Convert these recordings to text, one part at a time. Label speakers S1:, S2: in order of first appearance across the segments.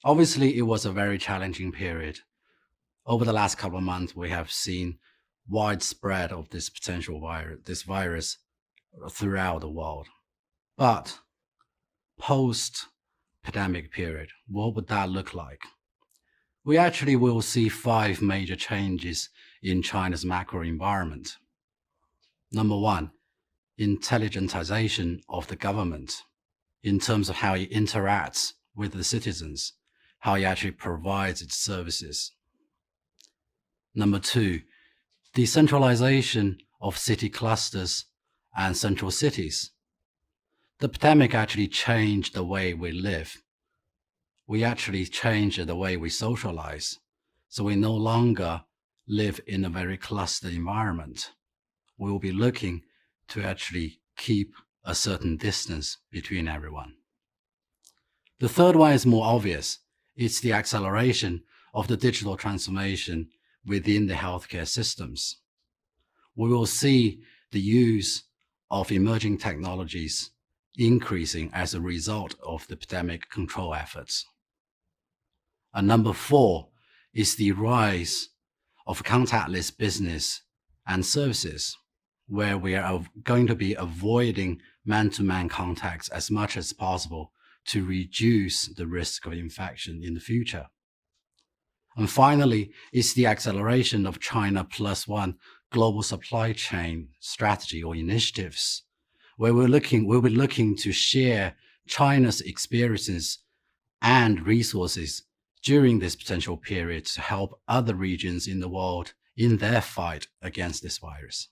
S1: Obviously, it was a very challenging period. Over the last couple of months, we have seen widespread of this potential virus throughout the world. But post-pandemic period, what would that look like? We actually will see 5 major changes in China's macro environment. Number one, intelligentization of the government in terms of how it interacts with the citizens, how it actually provides its services. Number two, decentralization of city clusters and central cities. The pandemic actually changed the way we live. We actually changed the way we socialize. So we no longer live in a very clustered environment. We will be looking to actually keep a certain distance between everyone. The third one is more obvious. It's the acceleration of the digital transformation within the healthcare systems. We will see the use of emerging technologies increasing as a result of the pandemic control efforts. And number four is the rise of contactless business and services, where we are going to be avoiding man-to-man contacts as much as possible to reduce the risk of infection in the future. And finally, it's the acceleration of China Plus One global supply chain strategy or initiatives, where we'll be looking to share China's experiences and resources during this potential period to help other regions in the world in their fight against this virus.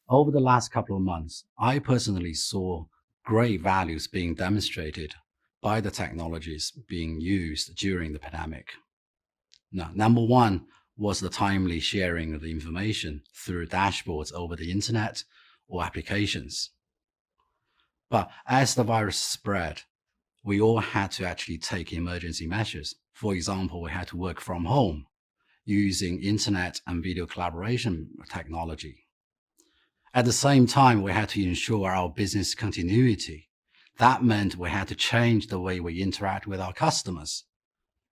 S1: Over the last couple of months, I personally saw great values being demonstrated by the technologies being used during the pandemic. Now, number one was the timely sharing of the information through dashboards over the internet or applications. But as the virus spread, we all had to actually take emergency measures. For example, we had to work from home using internet and video collaboration technology. At the same time, we had to ensure our business continuity. That meant we had to change the way we interact with our customers.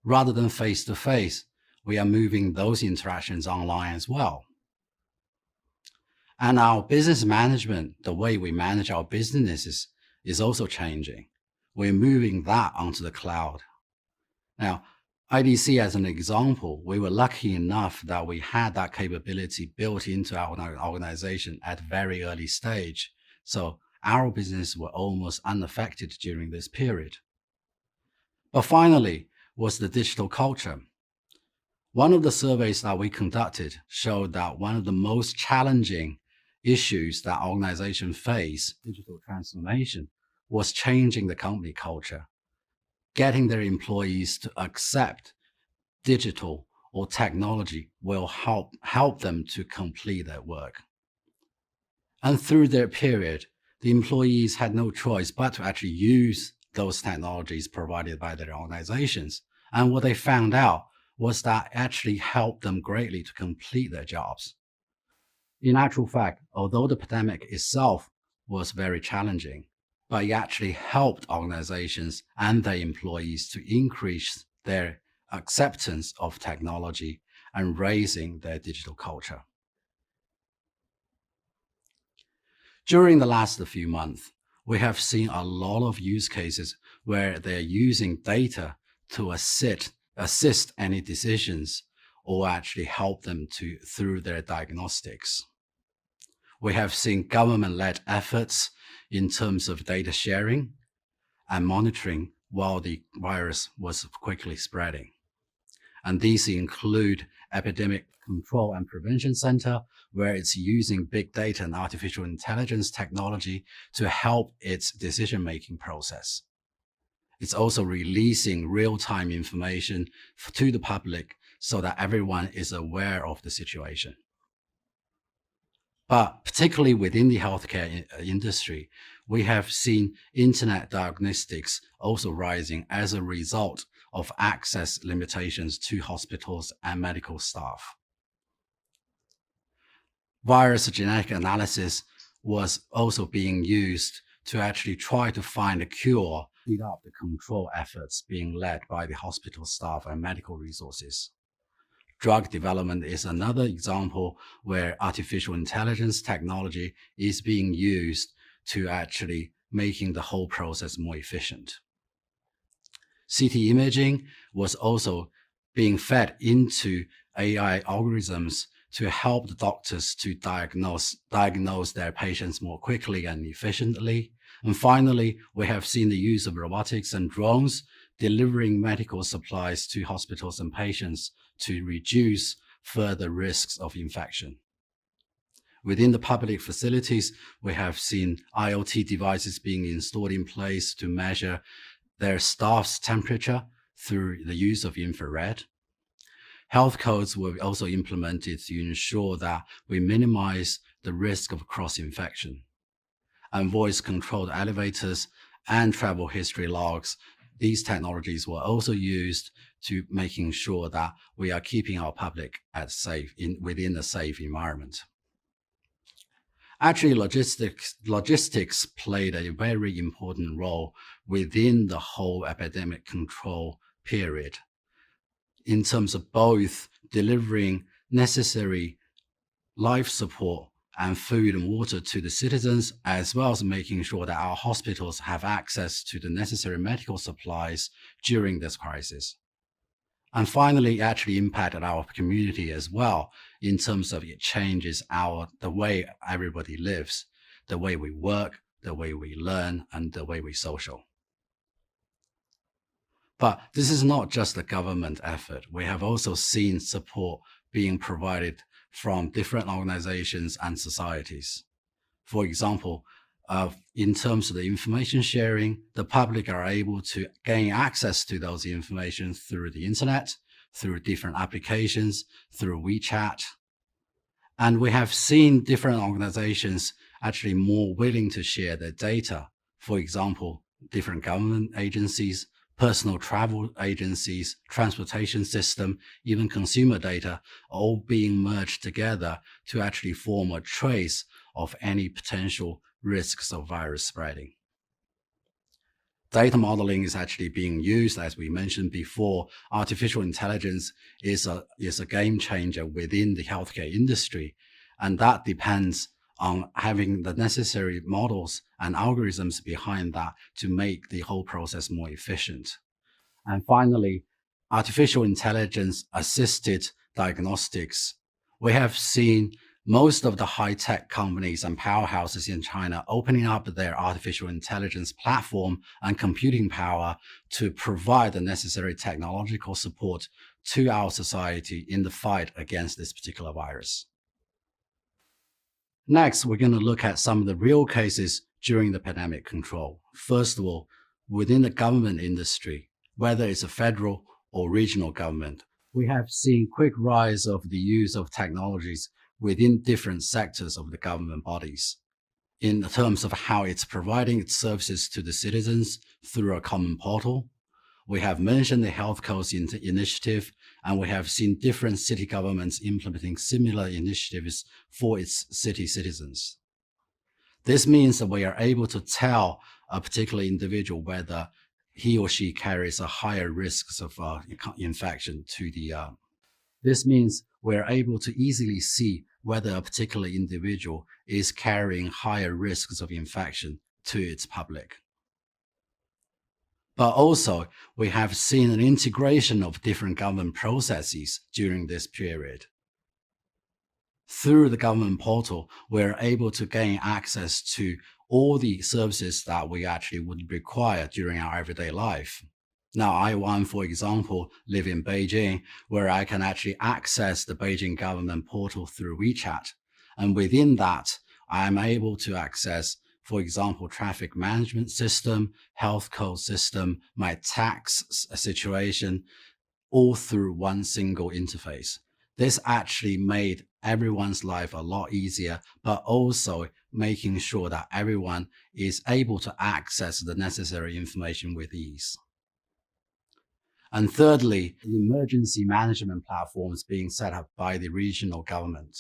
S1: Rather than face-to-face, we are moving those interactions online as well. And our business management, the way we manage our businesses, is also changing. We're moving that onto the cloud. Now, IDC as an example, we were lucky enough that we had that capability built into our organization at a very early stage. So our business were almost unaffected during this period. But finally was the digital culture. One of the surveys that we conducted showed that one of the most challenging issues that organizations face, digital transformation, was changing the company culture, getting their employees to accept digital or technology will help them to complete their work. And through their period, the employees had no choice but to actually use those technologies provided by their organizations. And what they found out was that actually helped them greatly to complete their jobs. In actual fact, although the pandemic itself was very challenging, but it actually helped organizations and their employees to increase their acceptance of technology and raising their digital culture. During the last few months, we have seen a lot of use cases where they're using data to assist any decisions or actually help them through their diagnostics. We have seen government-led efforts in terms of data sharing and monitoring while the virus was quickly spreading. And these include Epidemic Control and Prevention Center, where it's using big data and artificial intelligence technology to help its decision-making process. It's also releasing real-time information to the public so that everyone is aware of the situation. But particularly within the healthcare industry, we have seen internet diagnostics also rising as a result of access limitations to hospitals and medical staff. Virus genetic analysis was also being used to actually try to find a cure speed up the control efforts being led by the hospital staff and medical resources. Drug development is another example where artificial intelligence technology is being used to actually making the whole process more efficient. CT imaging was also being fed into AI algorithms to help the doctors to diagnose their patients more quickly and efficiently. And finally, we have seen the use of robotics and drones delivering medical supplies to hospitals and patients to reduce further risks of infection. Within the public facilities, we have seen IoT devices being installed in place to measure their staff's temperature through the use of infrared. Health codes were also implemented to ensure that we minimize the risk of cross-infection. And voice-controlled elevators and travel history logs, these technologies were also used to making sure that we are keeping our public within a safe environment. Actually, logistics played a very important role within the whole epidemic control period in terms of both delivering necessary life support and food and water to the citizens, as well as making sure that our hospitals have access to the necessary medical supplies during this crisis. And finally, it actually impacted our community as well in terms of it changes the way everybody lives, the way we work, the way we learn, and the way we social. But this is not just a government effort. We have also seen support being provided from different organizations and societies. For example, in terms of the information sharing, the public are able to gain access to those information through the internet, through different applications, through WeChat. And we have seen different organizations actually more willing to share their data. For example, different government agencies, personal travel agencies, transportation system, even consumer data, all being merged together to actually form a trace of any potential risks of virus spreading. Data modeling is actually being used, as we mentioned before. Artificial intelligence is a game changer within the healthcare industry, and that depends on having the necessary models and algorithms behind that to make the whole process more efficient. And finally, artificial intelligence assisted diagnostics. We have seen most of the high-tech companies and powerhouses in China opening up their artificial intelligence platform and computing power to provide the necessary technological support to our society in the fight against this particular virus. Next, we're going to look at some of the real cases during the pandemic control. First of all, within the government industry, whether it's a federal or regional government, we have seen quick rise of the use of technologies within different sectors of the government bodies in terms of how it's providing its services to the citizens through a common portal. We have mentioned the Health Codes initiative, and we have seen different city governments implementing similar initiatives for its city citizens. This means that we are able to tell a particular individual whether he or she carries a higher risk of infection to the. This means we're able to easily see whether a particular individual is carrying higher risks of infection to its public. But also, we have seen an integration of different government processes during this period. Through the government portal, we're able to gain access to all the services that we actually would require during our everyday life. Now, I, for example, live in Beijing, where I can actually access the Beijing government portal through WeChat. And within that, I am able to access, for example, traffic management system, health code system, my tax situation, all through one single interface. This actually made everyone's life a lot easier, but also making sure that everyone is able to access the necessary information with ease. And thirdly, emergency management platforms being set up by the regional government.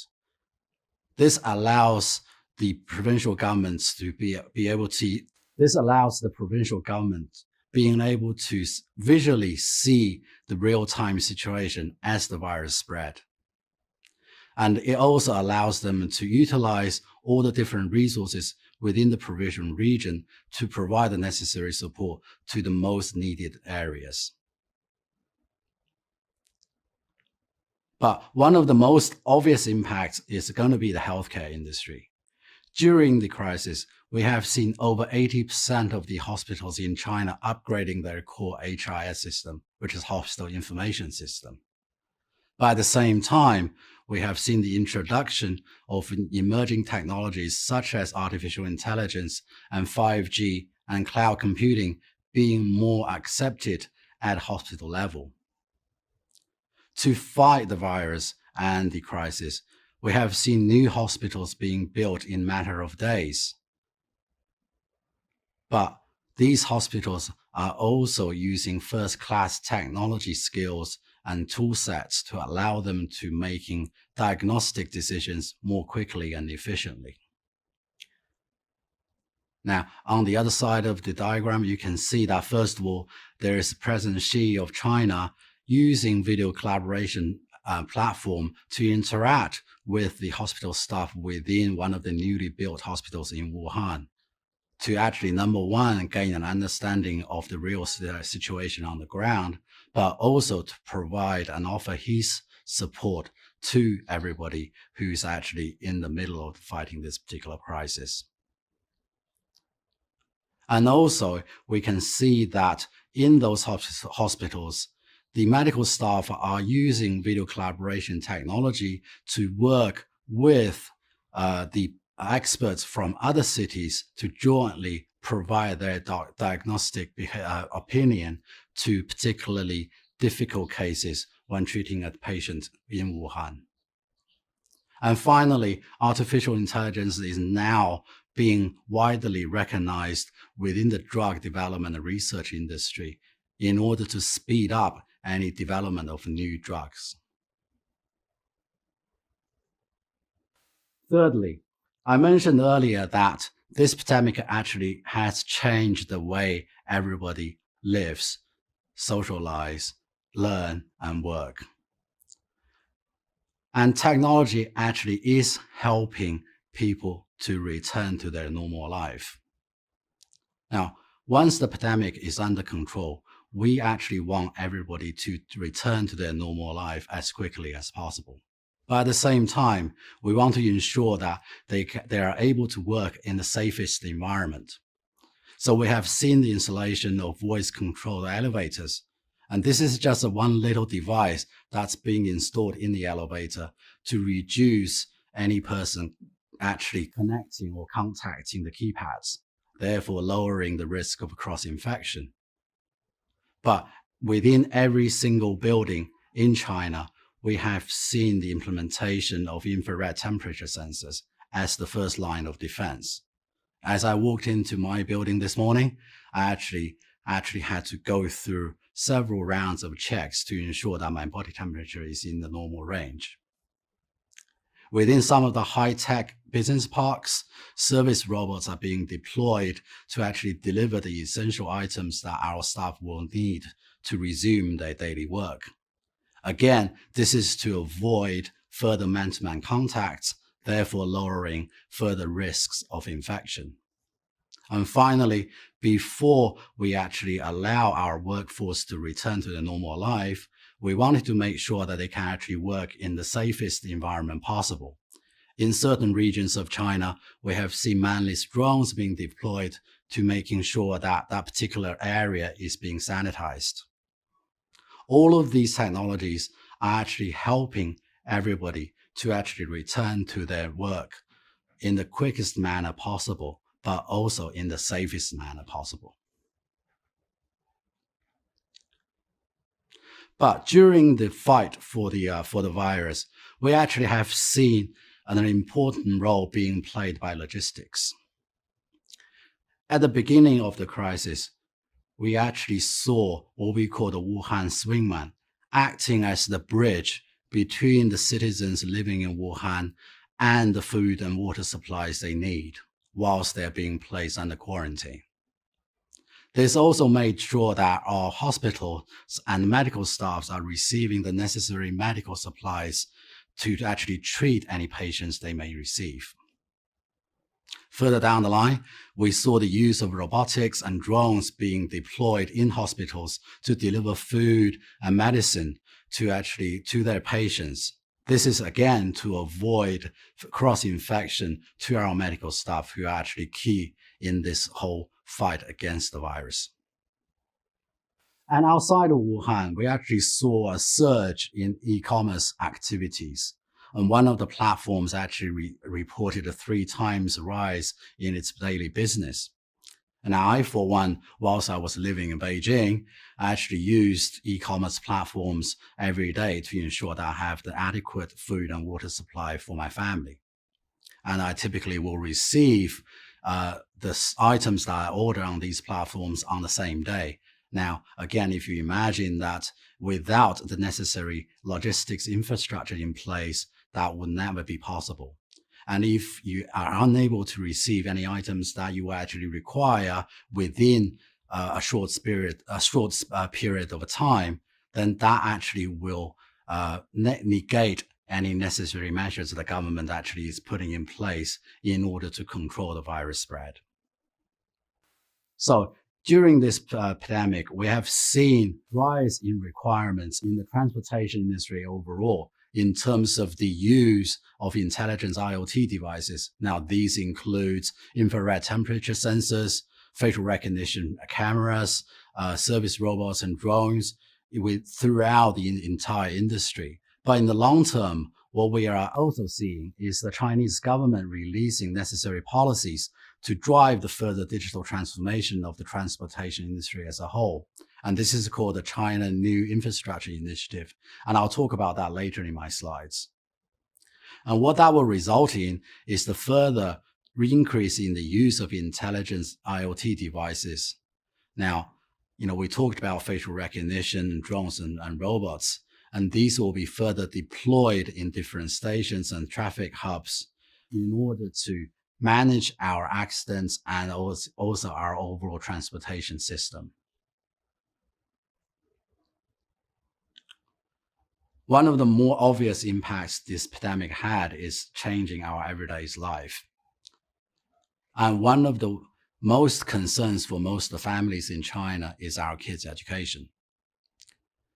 S1: This allows the provincial governments to be able to. This allows the provincial government being able to visually see the real-time situation as the virus spread. And it also allows them to utilize all the different resources within the provision region to provide the necessary support to the most needed areas. But one of the most obvious impacts is going to be the healthcare industry. During the crisis, we have seen over 80% of the hospitals in China upgrading their core HIS system, which is Hospital Information System. But at the same time, we have seen the introduction of emerging technologies such as artificial intelligence and 5G and cloud computing being more accepted at hospital level. To fight the virus and the crisis, we have seen new hospitals being built in a matter of days. But these hospitals are also using first-class technology skills and tool sets to allow them to making diagnostic decisions more quickly and efficiently. Now, on the other side of the diagram, you can see that first of all, there is President Xi of China using video collaboration platform to interact with the hospital staff within one of the newly built hospitals in Wuhan to actually, number one, gain an understanding of the real situation on the ground, but also to provide and offer his support to everybody who's actually in the middle of fighting this particular crisis. And also, we can see that in those hospitals, the medical staff are using video collaboration technology to work with the experts from other cities to jointly provide their diagnostic opinion to particularly difficult cases when treating a patient in Wuhan. And finally, artificial intelligence is now being widely recognized within the drug development and research industry in order to speed up any development of new drugs. Thirdly, I mentioned earlier that this epidemic actually has changed the way everybody lives, socialize, learn, and work. And technology actually is helping people to return to their normal life. Now, once the epidemic is under control, we actually want everybody to return to their normal life as quickly as possible. But at the same time, we want to ensure that they are able to work in the safest environment. So we have seen the installation of voice-controlled elevators. And this is just one little device that's being installed in the elevator to reduce any person actually connecting or contacting the keypads, therefore lowering the risk of cross-infection. But within every single building in China, we have seen the implementation of infrared temperature sensors as the first line of defense. As I walked into my building this morning, I actually had to go through several rounds of checks to ensure that my body temperature is in the normal range. Within some of the high-tech business parks, service robots are being deployed to actually deliver the essential items that our staff will need to resume their daily work. Again, this is to avoid further man-to-man contacts, therefore lowering further risks of infection. And finally, before we actually allow our workforce to return to their normal life, we wanted to make sure that they can actually work in the safest environment possible. In certain regions of China, we have seen manless drones being deployed to making sure that that particular area is being sanitized. All of these technologies are actually helping everybody to actually return to their work in the quickest manner possible, but also in the safest manner possible. But during the fight for the virus, we actually have seen an important role being played by logistics. At the beginning of the crisis, we actually saw what we call the Wuhan swingman, acting as the bridge between the citizens living in Wuhan and the food and water supplies they need whilst they're being placed under quarantine. This also made sure that our hospitals and medical staffs are receiving the necessary medical supplies to actually treat any patients they may receive. Further down the line, we saw the use of robotics and drones being deployed in hospitals to deliver food and medicine to their patients. This is again to avoid cross-infection to our medical staff, who are actually key in this whole fight against the virus. And outside of Wuhan, we actually saw a surge in e-commerce activities. And one of the platforms actually reported a 3 times rise in its daily business. And I, for one, whilst I was living in Beijing, I actually used e-commerce platforms every day to ensure that I have the adequate food and water supply for my family. And I typically will receive the items that I order on these platforms on the same day. Now, again, if you imagine that without the necessary logistics infrastructure in place, that would never be possible. And if you are unable to receive any items that you actually require within a short period of time, then that actually will negate any necessary measures the government actually is putting in place in order to control the virus spread. So during this pandemic, we have seen rise in requirements in the transportation industry overall in terms of the use of intelligent IoT devices. Now, these include infrared temperature sensors, facial recognition cameras, service robots and drones throughout the entire industry. But in the long term, what we are also seeing is the Chinese government releasing necessary policies to drive the further digital transformation of the transportation industry as a whole. And this is called the China New Infrastructure Initiative. And I'll talk about that later in my slides. And what that will result in is the further increase in the use of intelligent IoT devices. Now, we talked about facial recognition, drones and robots, and these will be further deployed in different stations and traffic hubs in order to manage our accidents and also our overall transportation system. One of the more obvious impacts this pandemic had is changing our everyday life. And one of the most concerns for most of the families in China is our kids' education.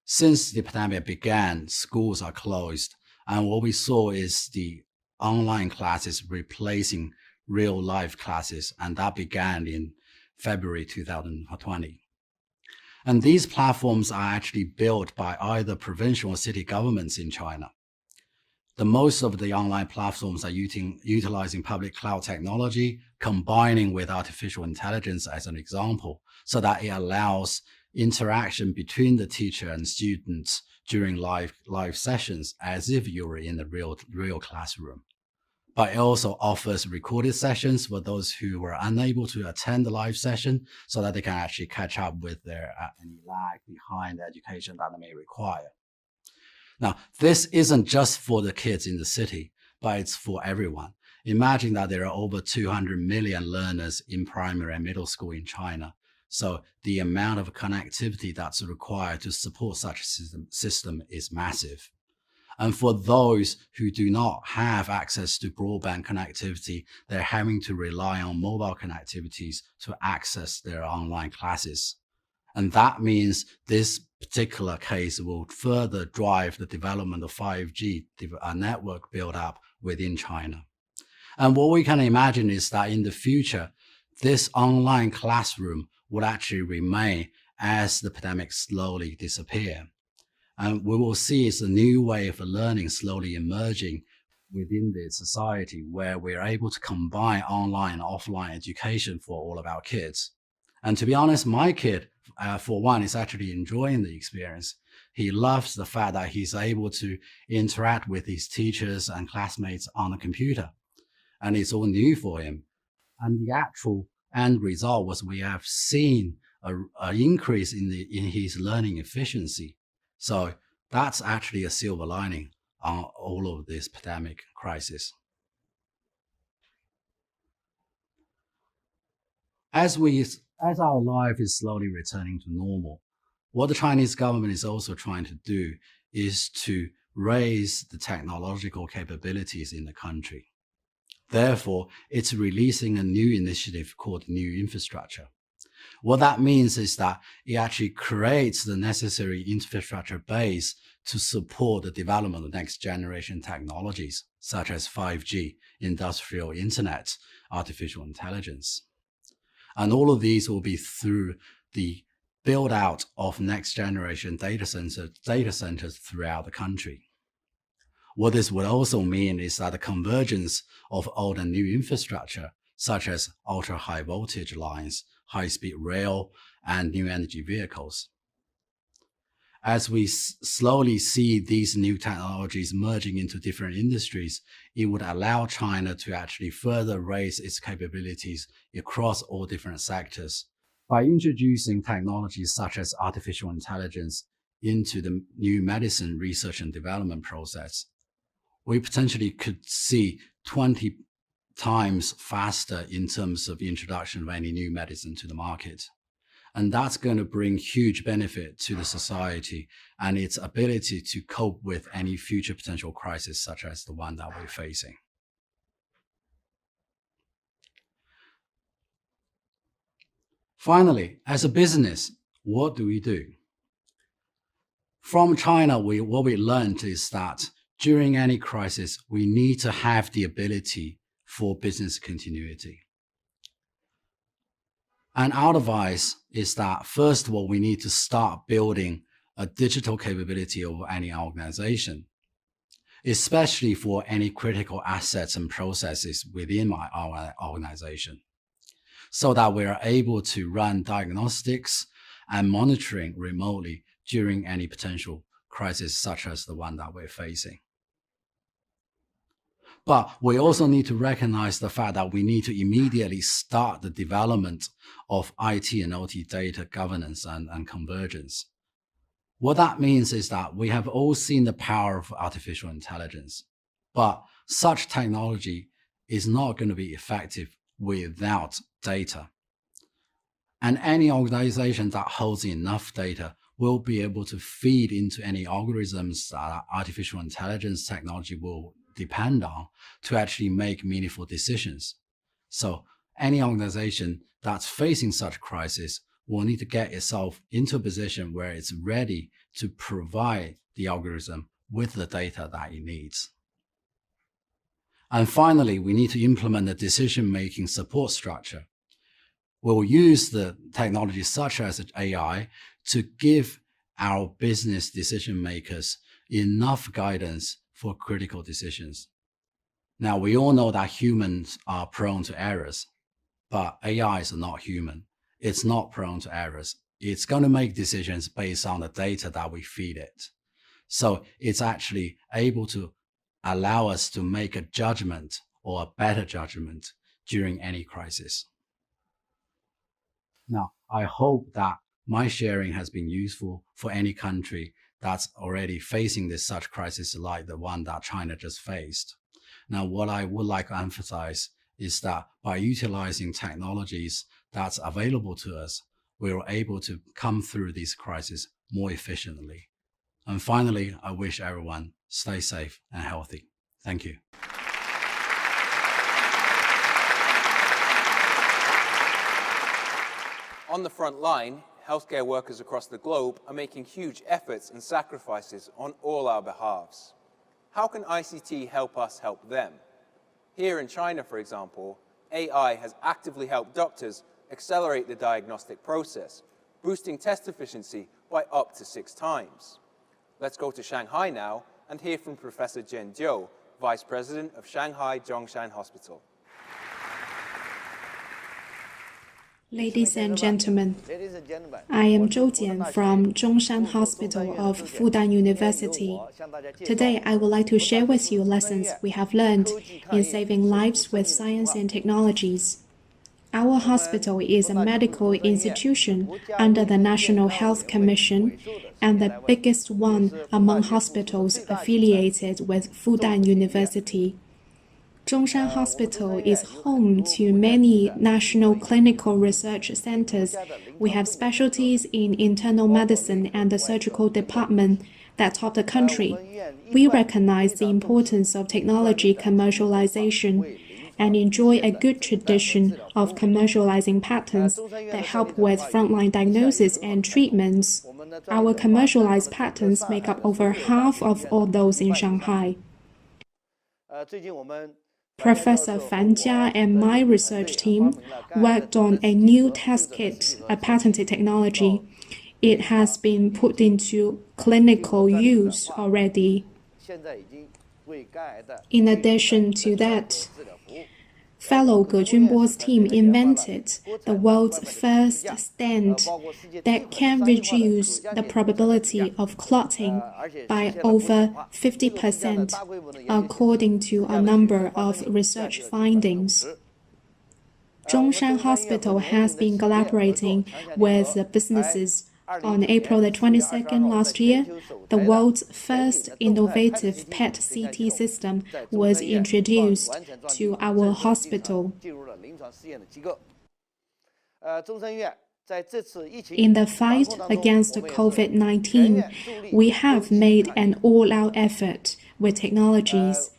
S1: Since the pandemic began, schools are closed, and what we saw is the online classes replacing real life classes, and that began in February 2020. And these platforms are actually built by either provincial or city governments in China. The most of the online platforms are utilizing public cloud technology, combining with artificial intelligence as an example, so that it allows interaction between the teacher and students during live sessions as if you were in the real classroom. But it also offers recorded sessions for those who were unable to attend the live session so that they can actually catch up with their any lag behind the education that they may require. Now, this isn't just for the kids in the city, but it's for everyone. Imagine that there are over 200 million learners in primary and middle school in China. So the amount of connectivity that's required to support such a system is massive. And for those who do not have access to broadband connectivity, they're having to rely on mobile connectivities to access their online classes. And that means this particular case will further drive the development of 5G network build-up within China. And what we can imagine is that in the future, this online classroom will actually remain as the pandemic slowly disappears. And we will see it's a new way of learning slowly emerging within the society where we're able to combine online and offline education for all of our kids. And to be honest, my kid, for one, is actually enjoying the experience. He loves the fact that he's able to interact with his teachers and classmates on the computer. And it's all new for him. And the actual end result was we have seen an increase in his learning efficiency. So that's actually a silver lining on all of this pandemic crisis. As we As our life is slowly returning to normal, what the Chinese government is also trying to do is to raise the technological capabilities in the country. Therefore, it's releasing a new initiative called New Infrastructure. What that means is that it actually creates the necessary infrastructure base to support the development of next generation technologies, such as 5G, industrial internet, artificial intelligence. And all of these will be through the build out of next generation data centers throughout the country. What this would also mean is that the convergence of old and new infrastructure, such as ultra high voltage lines, high-speed rail, and new energy vehicles. As we slowly see these new technologies merging into different industries, it would allow China to actually further raise its capabilities across all different sectors. By introducing technologies such as artificial intelligence into the new medicine research and development process, we potentially could see 20 times faster in terms of the introduction of any new medicine to the market. And that's going to bring huge benefit to the society and its ability to cope with any future potential crisis such as the one that we're facing. Finally, as a business, what do we do? From China, what we learned is that during any crisis, we need to have the ability for business continuity. And our advice is that, first of all, we need to start building a digital capability of any organization, especially for any critical assets and processes within our organization, so that we are able to run diagnostics and monitoring remotely during any potential crisis such as the one that we're facing. But we also need to recognize the fact that we need to immediately start the development of IT and OT data governance and convergence. What that means is that we have all seen the power of artificial intelligence, but such technology is not going to be effective without data. And any organization that holds enough data will be able to feed into any algorithms that artificial intelligence technology will depend on to actually make meaningful decisions. So any organization that's facing such crisis will need to get itself into a position where it's ready to provide the algorithm with the data that it needs. And finally, we need to implement a decision-making support structure. We'll use the technology such as AI to give our business decision makers enough guidance for critical decisions. Now, we all know that humans are prone to errors, but AI is not human. It's not prone to errors. It's going to make decisions based on the data that we feed it. So it's actually able to allow us to make a judgment or a better judgment during any crisis. Now, I hope that my sharing has been useful for any country that's already facing such crisis like the one that China just faced. Now, what I would like to emphasize is that by utilizing technologies that's available to us, we're able to come through these crises more efficiently. And finally, I wish everyone stay safe and healthy. Thank you.
S2: On the front line, healthcare workers across the globe are making huge efforts and sacrifices on all our behalves. How can ICT help us help them? Here in China, for example, AI has actively helped doctors accelerate the diagnostic process, boosting test efficiency by up to 6 times. Let's go to Shanghai now and hear from Professor Jian Jiu, Vice President of Shanghai Zhongshan Hospital.
S3: Ladies and gentlemen, I am Zhou Jian from Zhongshan Hospital of Fudan University. Today, I would like to share with you lessons we have learned in saving lives with science and technologies. Our hospital is a medical institution under the National Health Commission and the biggest one among hospitals affiliated with Fudan University. Zhongshan Hospital is home to many national clinical research centers. We have specialties in internal medicine and the surgical department that top the country. We recognize the importance of technology commercialization and enjoy a good tradition of commercializing patents that help with frontline diagnosis and treatments. Our commercialized patents make up over half of all those in Shanghai. Professor Fan Jia and my research team worked on a new test kit, a patented technology. It has been put into clinical use already. In addition to that, fellow Ge Junbo's team invented the world's first stent that can reduce the probability of clotting by over 50%, according to a number of research findings. Zhongshan Hospital has been collaborating with businesses. On April the 22nd last year, the world's first innovative PET-CT system was introduced to our hospital. In the fight against COVID-19, we have made an all-out effort with technologies.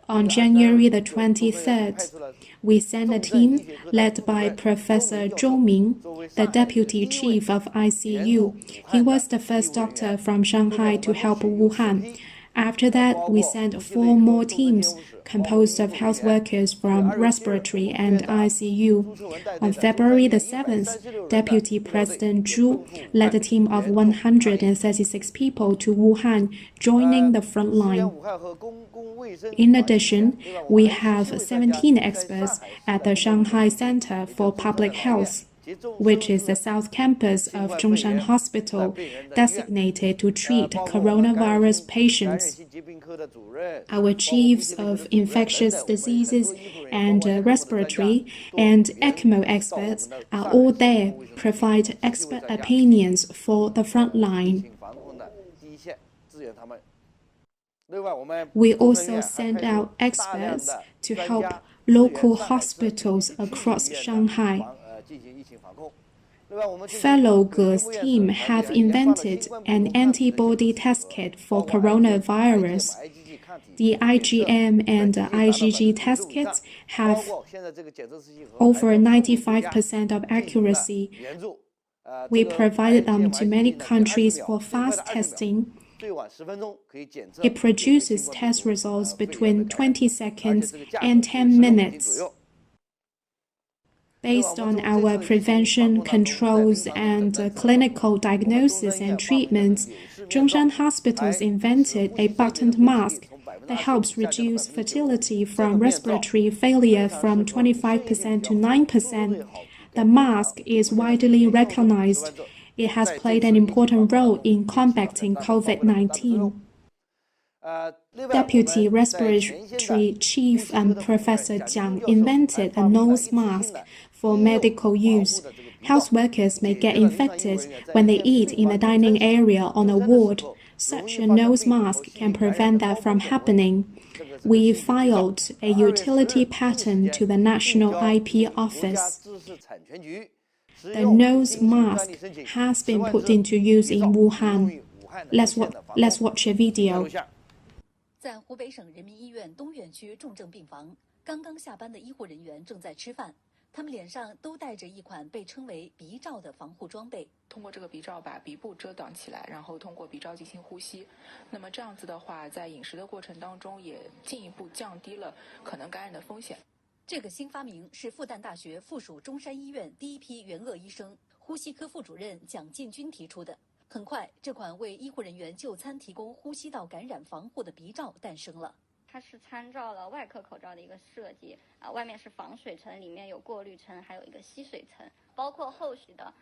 S3: On January the 23rd, we sent a team led by Professor Zhou Ming, the Deputy Chief of ICU. He was the first doctor from Shanghai to help Wuhan. After that, we sent 4 more teams composed of health workers from respiratory and ICU. On February the 7th, Deputy President Zhu led a team of 136 people to Wuhan, joining the front line. In addition, we have 17 experts at the Shanghai Center for Public Health, which is the South Campus of Zhongshan Hospital, designated to treat coronavirus patients. Our chiefs of infectious diseases and respiratory and ECMO experts are all there, provide expert opinions for the front line. We also send out experts to help local hospitals across Shanghai. Fellow Ge's team have invented an antibody test kit for coronavirus. The IgM and IgG test kits have over 95% of accuracy. We provided them to many countries for fast testing. It produces test results between 20 seconds and 10 minutes. Based on our prevention, controls, and clinical diagnosis and treatments, Zhongshan Hospitals invented a buttoned mask that helps reduce fertility from respiratory failure from 25% to 9%. The mask is widely recognized. It has played an important role in combating COVID-19. Deputy Respiratory Chief Professor Jiang invented a nose mask for medical use. Health workers may get infected when they eat in the dining area on a ward. Such a nose mask can prevent that from happening. We filed a utility patent to the National IP Office. The nose mask has been put into use in Wuhan. Let's watch a video.
S4: 在湖北省人民医院东院区重症病房，刚刚下班的医护人员正在吃饭，他们脸上都戴着一款被称为鼻罩的防护装备。
S5: 通过这个鼻罩把鼻部遮挡起来，然后通过鼻罩进行呼吸。那么这样子的话，在饮食的过程当中也进一步降低了可能感染的风险。
S4: 这个新发明是复旦大学附属中山医院第一批援鄂医生、呼吸科副主任蒋进军提出的。很快，这款为医护人员就餐提供呼吸道感染防护的鼻罩诞生了。
S6: 它是参照了外科口罩的一个设计，外面是防水层，里面有过滤层，还有一个吸水层，包括后续的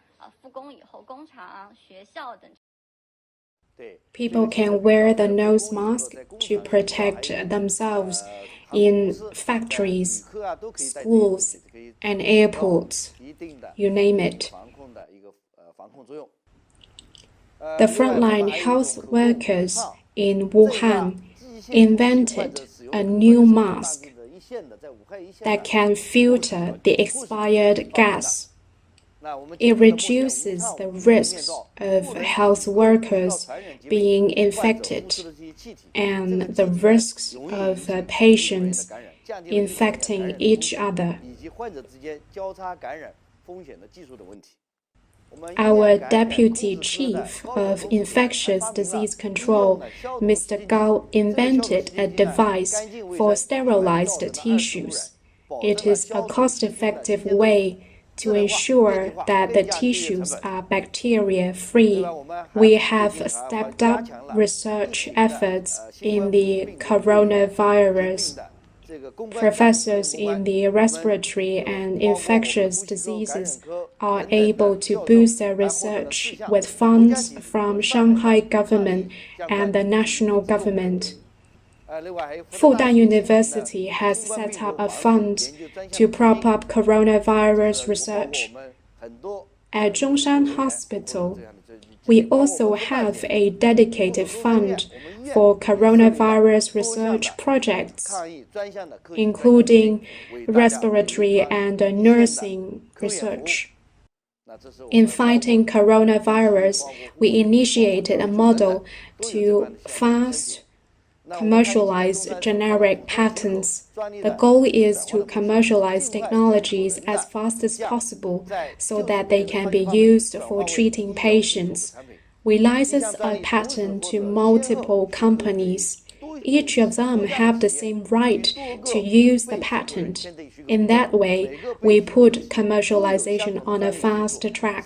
S6: 复工以后，工厂、学校等。
S3: People can wear the nose mask to protect themselves in factories, schools, and airports. You name it. The frontline health workers in Wuhan invented a new mask that can filter the expired gas. It reduces the risks of health workers being infected and the risks of patients infecting each other. Our Deputy Chief of Infectious Disease Control, Mr. Gao, invented a device for sterilized tissues. It is a cost-effective way to ensure that the tissues are bacteria-free. We have stepped up research efforts in the coronavirus. Professors in the respiratory and infectious diseases are able to boost their research with funds from Shanghai government and the national government. Fudan University has set up a fund to prop up coronavirus research. At Zhongshan Hospital, we also have a dedicated fund for coronavirus research projects, including respiratory and nursing research. In fighting coronavirus, we initiated a model to fast commercialize generic patents. The goal is to commercialize technologies as fast as possible so that they can be used for treating patients. We license a patent to multiple companies. Each of them have the same right to use the patent. In that way, we put commercialization on a fast track.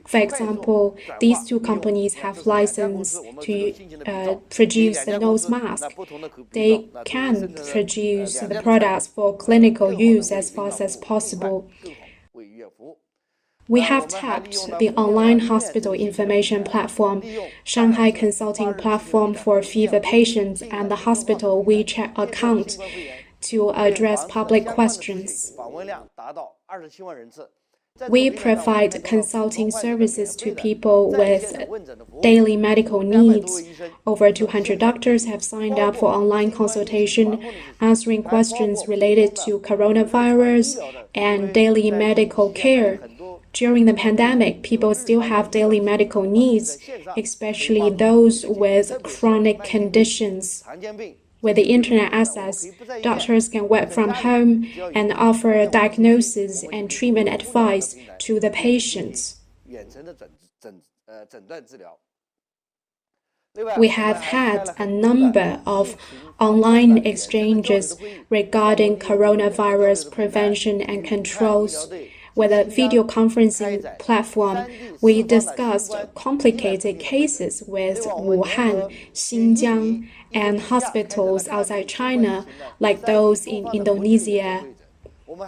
S3: For example, these two companies have license to produce the nose mask. They can produce the products for clinical use as fast as possible. We have tapped the online hospital information platform, Shanghai Consulting Platform for Fever Patients, and the hospital WeChat account to address public questions. We provide consulting services to people with daily medical needs. Over 200 doctors have signed up for online consultation, answering questions related to coronavirus and daily medical care. During the pandemic, people still have daily medical needs, especially those with chronic conditions. With the internet access, doctors can work from home and offer diagnosis and treatment advice to the patients. We have had a number of online exchanges regarding coronavirus prevention and controls. With a video conferencing platform, we discussed complicated cases with Wuhan, Xinjiang, and hospitals outside China, like those in Indonesia.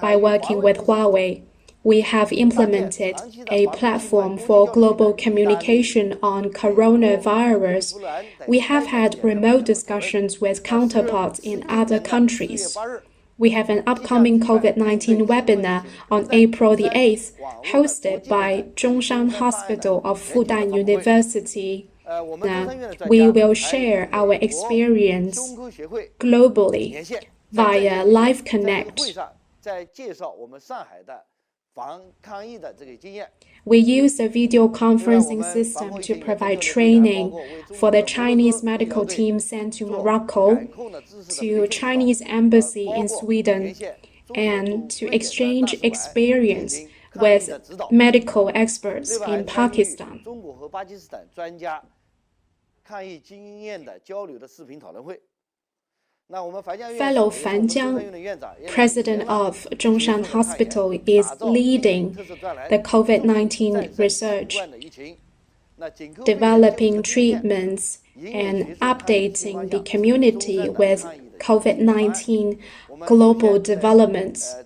S3: By working with Huawei, we have implemented a platform for global communication on coronavirus. We have had remote discussions with counterparts in other countries. We have an upcoming COVID-19 webinar on April the 8th, hosted by Zhongshan Hospital of Fudan University. We will share our experience globally via Live Connect. We use a video conferencing system to provide training for the Chinese medical team sent to Morocco, to Chinese embassy in Sweden, and to exchange experience with medical experts in Pakistan. Fellow Fan Jiang, president of Zhongshan Hospital, is leading the COVID-19 research, developing treatments and updating the community with COVID-19 global developments,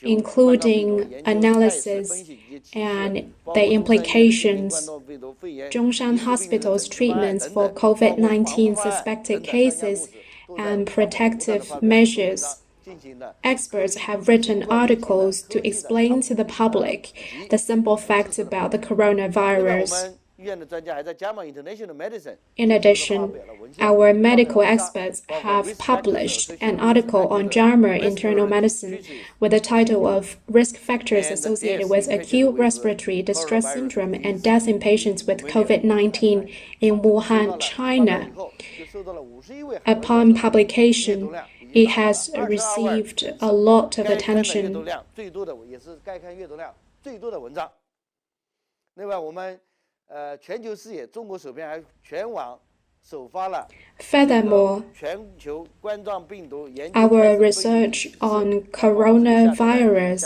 S3: including analysis and the implications. Zhongshan Hospital's treatments for COVID-19 suspected cases and protective measures. Experts have written articles to explain to the public the simple facts about the coronavirus. In addition, our medical experts have published an article on JAMA Internal Medicine with the title of Risk Factors Associated with Acute Respiratory Distress Syndrome and Death in Patients with COVID-19 in Wuhan, China. Upon publication, it has received a lot of attention. Furthermore, our research on coronavirus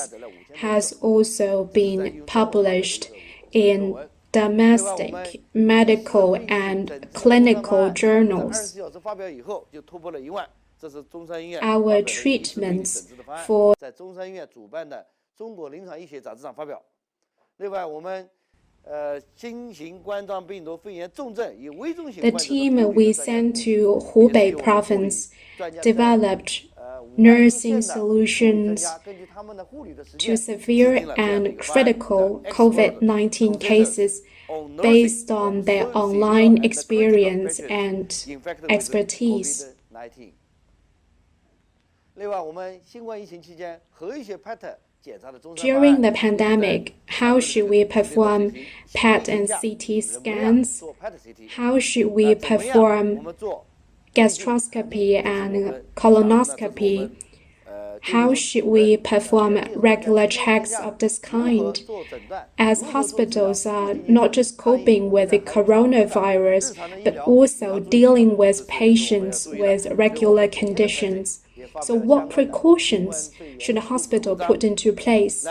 S3: has also been published in domestic, medical, and clinical journals. Our treatments for the team we sent to Hubei province developed nursing solutions to severe and critical COVID-19 cases based on their online experience and expertise. During the pandemic, how should we perform PET and CT scans? How should we perform gastroscopy and colonoscopy? How should we perform regular checks of this kind? As hospitals are not just coping with the coronavirus, but also dealing with patients with regular conditions. So what precautions should a hospital put into place?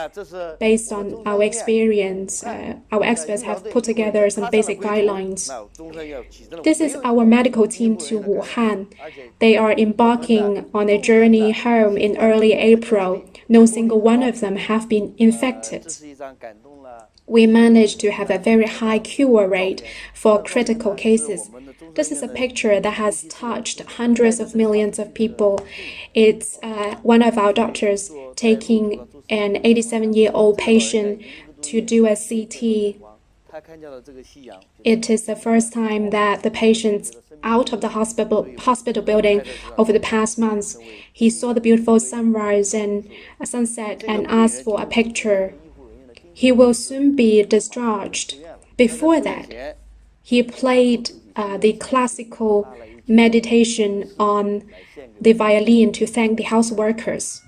S3: Based on our experience, our experts have put together some basic guidelines. This is our medical team to Wuhan. They are embarking on a journey home in early April. No single one of them have been infected. We managed to have a very high cure rate for critical cases. This is a picture that has touched hundreds of millions of people. It's one of our doctors taking an 87-year-old patient to do a CT. It is the first time that the patient's out of the hospital building over the past months. He saw the beautiful sunrise and sunset and asked for a picture. He will soon be discharged. Before that, he played the classical meditation on the violin to thank the house workers.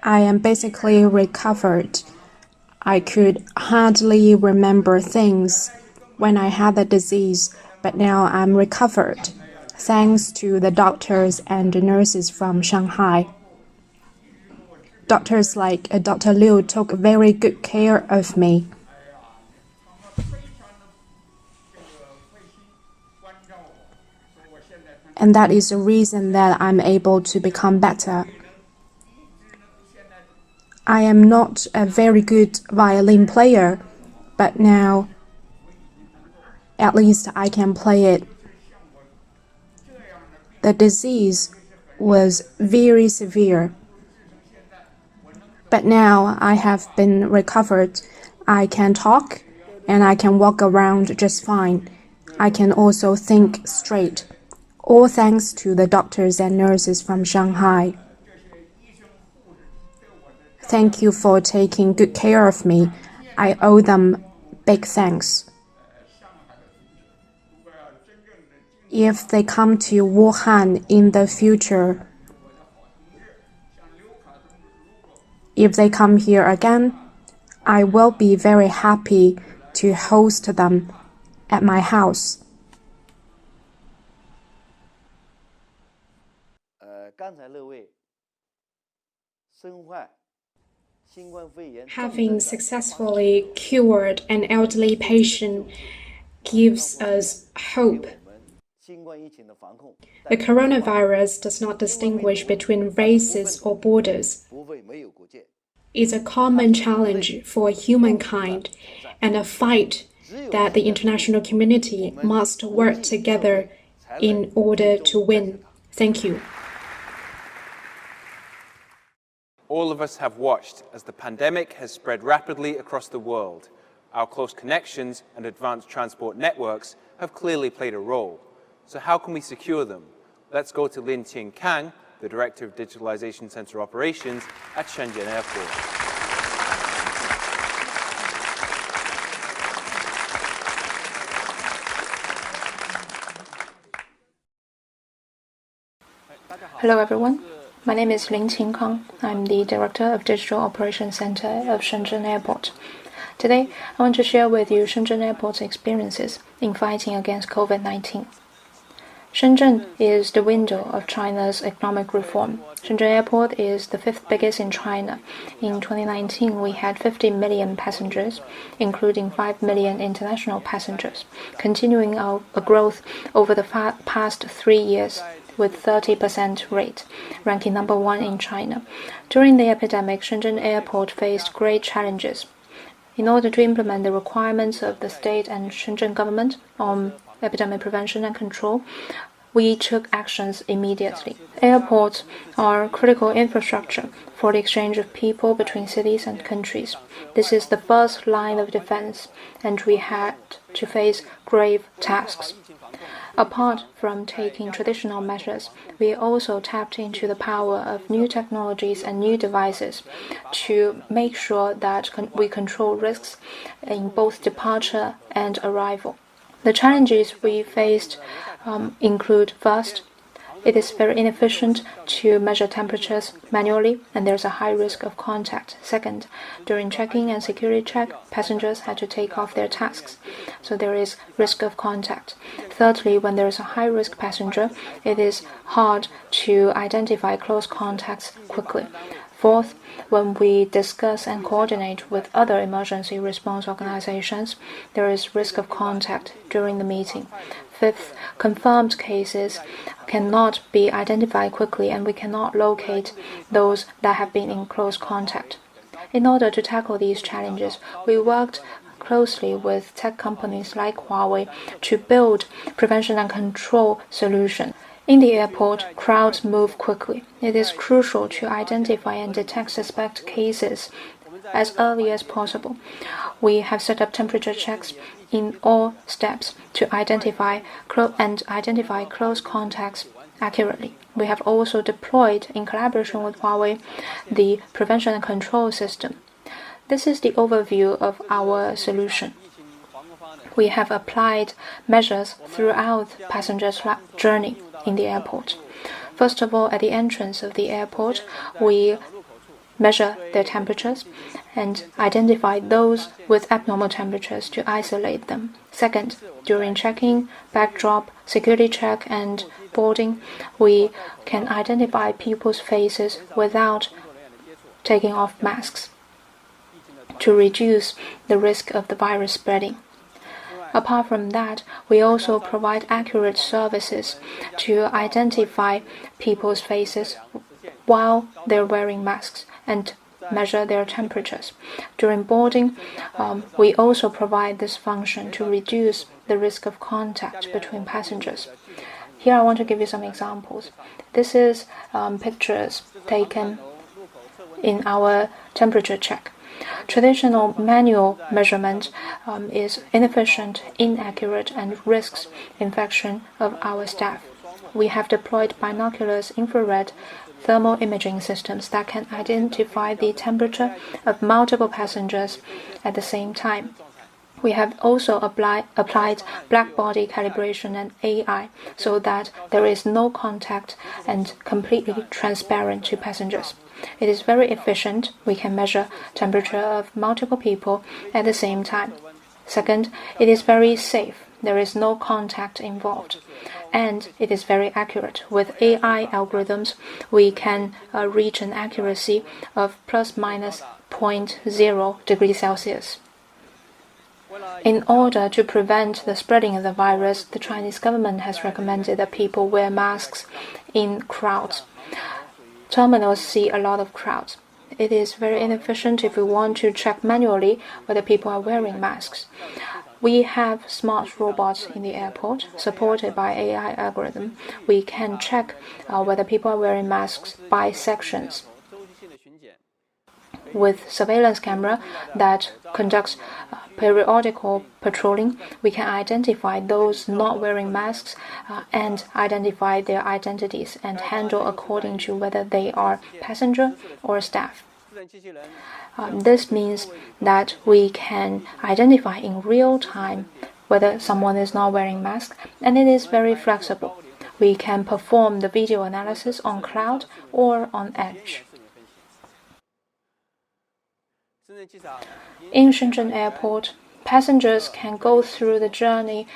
S3: I am basically recovered. I could hardly remember things when I had the disease, but now I'm recovered, thanks to the doctors and the nurses from Shanghai. Doctors like Dr. Liu took very good care of me. And that is the reason that I'm able to become better. I am not a very good violin player, but now at least I can play it. The disease was very severe, but now I have been recovered. I can talk and I can walk around just fine. I can also think straight, all thanks to the doctors and nurses from Shanghai. Thank you for taking good care of me. I owe them big thanks. If they come to Wuhan in the future, if they come here again, I will be very happy to host them at my house. Having successfully cured an elderly patient gives us hope. The coronavirus does not distinguish between races or borders. It's a common challenge for humankind and a fight that the international community must work together in order to win. Thank you.
S2: All of us have watched as the pandemic has spread rapidly across the world. Our close connections and advanced transport networks have clearly played a role. So how can we secure them? Let's go to Lin Qing-Kang, the Director of Digitalization Center Operations at Shenzhen Airport.
S7: Hello everyone, my name is Lin Qing-Kang. I'm the Director of Digital Operations Center of Shenzhen Airport. Today, I want to share with you Shenzhen Airport's experiences in fighting against COVID-19. Shenzhen is the window of China's economic reform. Shenzhen Airport is the fifth biggest in China. In 2019, we had 50 million passengers, including 5 million international passengers, continuing our growth over the past 3 years with 30% rate, ranking number 1 in China. During the epidemic, Shenzhen Airport faced great challenges. In order to implement the requirements of the state and Shenzhen government on epidemic prevention and control, we took actions immediately. Airports are critical infrastructure for the exchange of people between cities and countries. This is the first line of defense, and we had to face grave tasks. Apart from taking traditional measures, we also tapped into the power of new technologies and new devices to make sure that we control risks in both departure and arrival. The challenges we faced include, first, it is very inefficient to measure temperatures manually, and there's a high risk of contact. Second, during check-in and security check, passengers had to take off their masks, so there is risk of contact. Thirdly, when there is a high-risk passenger, it is hard to identify close contacts quickly. Fourth, when we discuss and coordinate with other emergency response organizations, there is risk of contact during the meeting. Fifth, confirmed cases cannot be identified quickly, and we cannot locate those that have been in close contact. In order to tackle these challenges, we worked closely with tech companies like Huawei to build prevention and control solutions. In the airport, crowds move quickly. It is crucial to identify and detect suspect cases as early as possible. We have set up temperature checks in all steps to identify close contacts accurately. We have also deployed, in collaboration with Huawei, the prevention and control system. This is the overview of our solution. We have applied measures throughout passengers' journey in the airport. First of all, at the entrance of the airport, we measure their temperatures and identify those with abnormal temperatures to isolate them. Second, during check-in, backdrop, security check, and boarding, we can identify people's faces without taking off masks to reduce the risk of the virus spreading. Apart from that, we also provide accurate services to identify people's faces while they're wearing masks and measure their temperatures. During boarding, we also provide this function to reduce the risk of contact between passengers. Here I want to give you some examples. This is pictures taken in our temperature check. Traditional manual measurement is inefficient, inaccurate, and risks infection of our staff. We have deployed binoculars, infrared, thermal imaging systems that can identify the temperature of multiple passengers at the same time. We have also applied black body calibration and AI so that there is no contact and completely transparent to passengers. It is very efficient. We can measure temperature of multiple people at the same time. Second, it is very safe. There is no contact involved. And it is very accurate. With AI algorithms, we can reach an accuracy of plus minus 0.0 degrees Celsius. In order to prevent the spreading of the virus, the Chinese government has recommended that people wear masks in crowds. Terminals see a lot of crowds. It is very inefficient if we want to check manually whether people are wearing masks. We have smart robots in the airport supported by AI algorithm. We can check whether people are wearing masks by sections. With surveillance camera that conducts periodical patrolling, we can identify those not wearing masks and identify their identities and handle according to whether they are passenger or staff. This means that we can identify in real time whether someone is not wearing mask, and it is very flexible. We can perform the video analysis on cloud or on edge. In Shenzhen Airport, passengers can go through the journey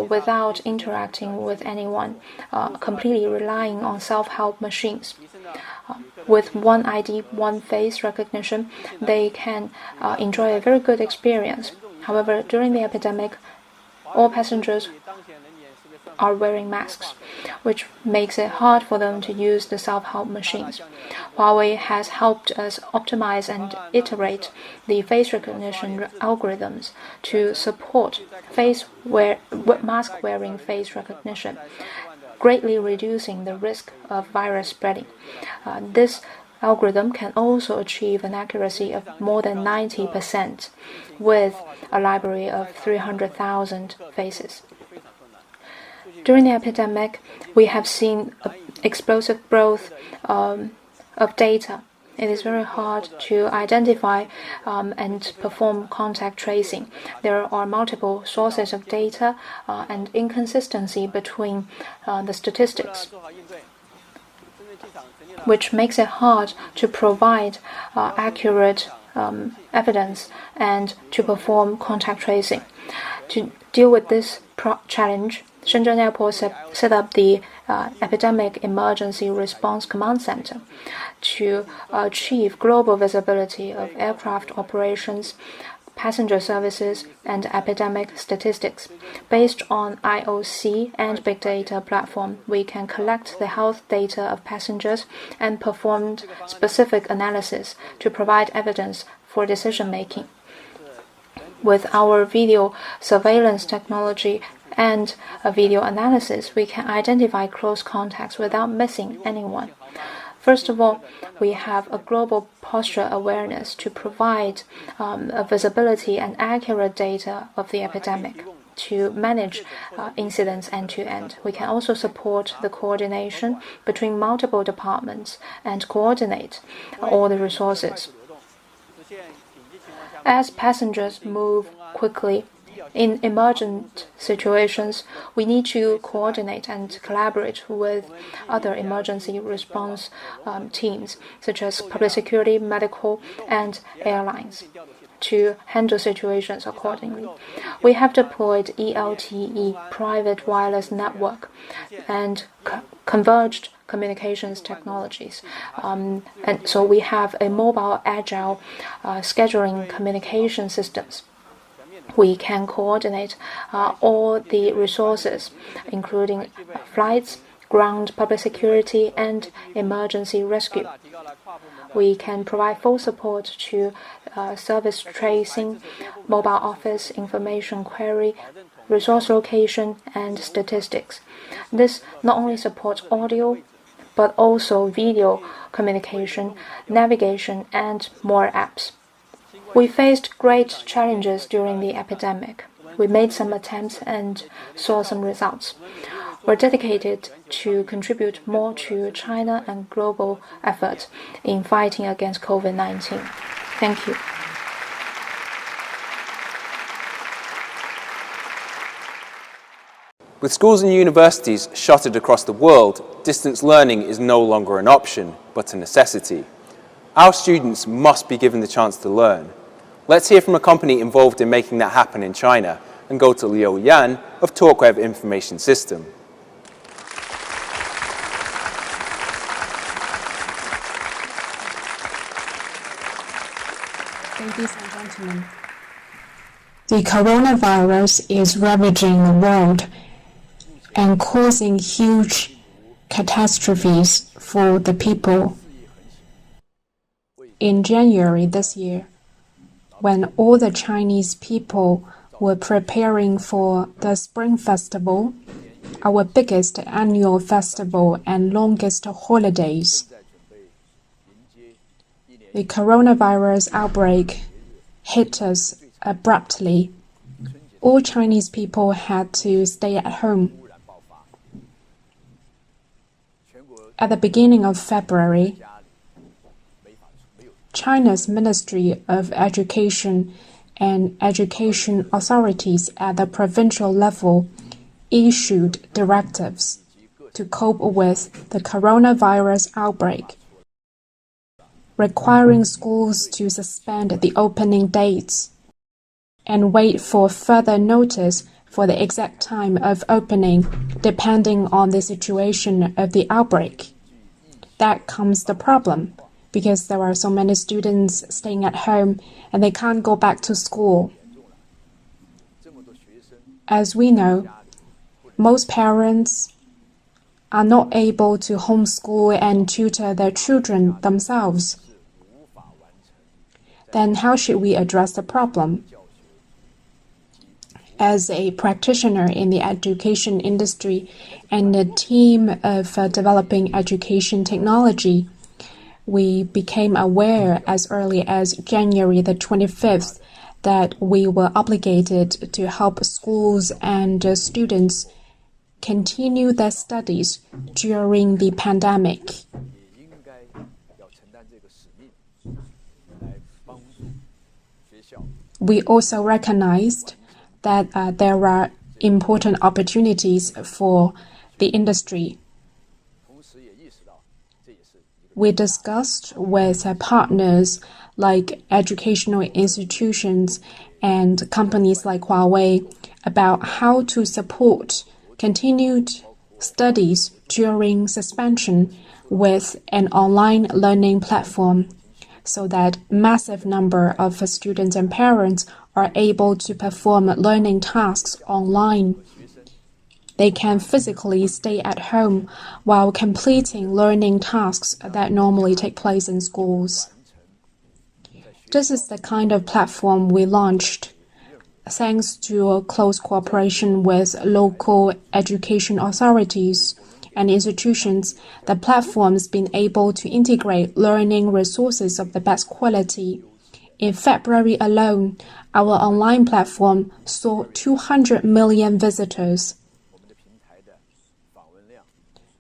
S7: without interacting with anyone, completely relying on self-help machines. With one ID, one face recognition, they can enjoy a very good experience. However, during the epidemic, all passengers are wearing masks, which makes it hard for them to use the self-help machines. Huawei has helped us optimize and iterate the face recognition algorithms to support mask-wearing face recognition, greatly reducing the risk of virus spreading. This algorithm can also achieve an accuracy of more than 90% with a library of 300,000 faces. During the epidemic, we have seen explosive growth of data. It is very hard to identify and perform contact tracing. There are multiple sources of data and inconsistency between the statistics, which makes it hard to provide accurate evidence and to perform contact tracing. To deal with this challenge, Shenzhen Airport set up the Epidemic Emergency Response Command Center to achieve global visibility of aircraft operations, passenger services, and epidemic statistics. Based on IOC and big data platform, we can collect the health data of passengers and perform specific analysis to provide evidence for decision making. With our video surveillance technology and a video analysis, we can identify close contacts without missing anyone. First of all, we have a global posture awareness to provide a visibility and accurate data of the epidemic to manage incidents end-to-end. We can also support the coordination between multiple departments and coordinate all the resources. As passengers move quickly, in emergent situations, we need to coordinate and collaborate with other emergency response teams, such as public security, medical, and airlines, to handle situations accordingly. We have deployed ELTE, private wireless network, and converged communications technologies. And so we have a mobile, agile scheduling communication systems. We can coordinate all the resources, including flights, ground public security, and emergency rescue. We can provide full support to service tracing, mobile office, information query, resource location, and statistics. This not only supports audio, but also video communication, navigation, and more apps. We faced great challenges during the epidemic. We made some attempts and saw some results. We're dedicated to contribute more to China and global efforts in fighting against COVID-19. Thank you.
S2: With schools and universities shuttered across the world, distance learning is no longer an option, but a necessity. Our students must be given the chance to learn. Let's hear from a company involved in making that happen in China, and go to Liu Yan of Yalkweb Information System.
S3: Ladies and gentlemen, the coronavirus is ravaging the world and causing huge catastrophes for the people. In January this year, when all the Chinese people were preparing for the Spring Festival, our biggest annual festival and longest holidays, the coronavirus outbreak hit us abruptly. All Chinese people had to stay at home. At the beginning of February, China's Ministry of Education and education authorities at the provincial level issued directives to cope with the coronavirus outbreak, requiring schools to suspend the opening dates and wait for further notice for the exact time of opening, depending on the situation of the outbreak. That comes the problem, because there are so many students staying at home and they can't go back to school. As we know, most parents are not able to homeschool and tutor their children themselves. Then how should we address the problem? As a practitioner in the education industry and a team of developing education technology, we became aware as early as January the 25th that we were obligated to help schools and students continue their studies during the pandemic. We also recognized that there are important opportunities for the industry. We discussed with partners like educational institutions and companies like Huawei about how to support continued studies during suspension with an online learning platform, so that massive number of students and parents are able to perform learning tasks online. They can physically stay at home while completing learning tasks that normally take place in schools. This is the kind of platform we launched. Thanks to a close cooperation with local education authorities and institutions, the platform's been able to integrate learning resources of the best quality. In February alone, our online platform saw 200 million visitors.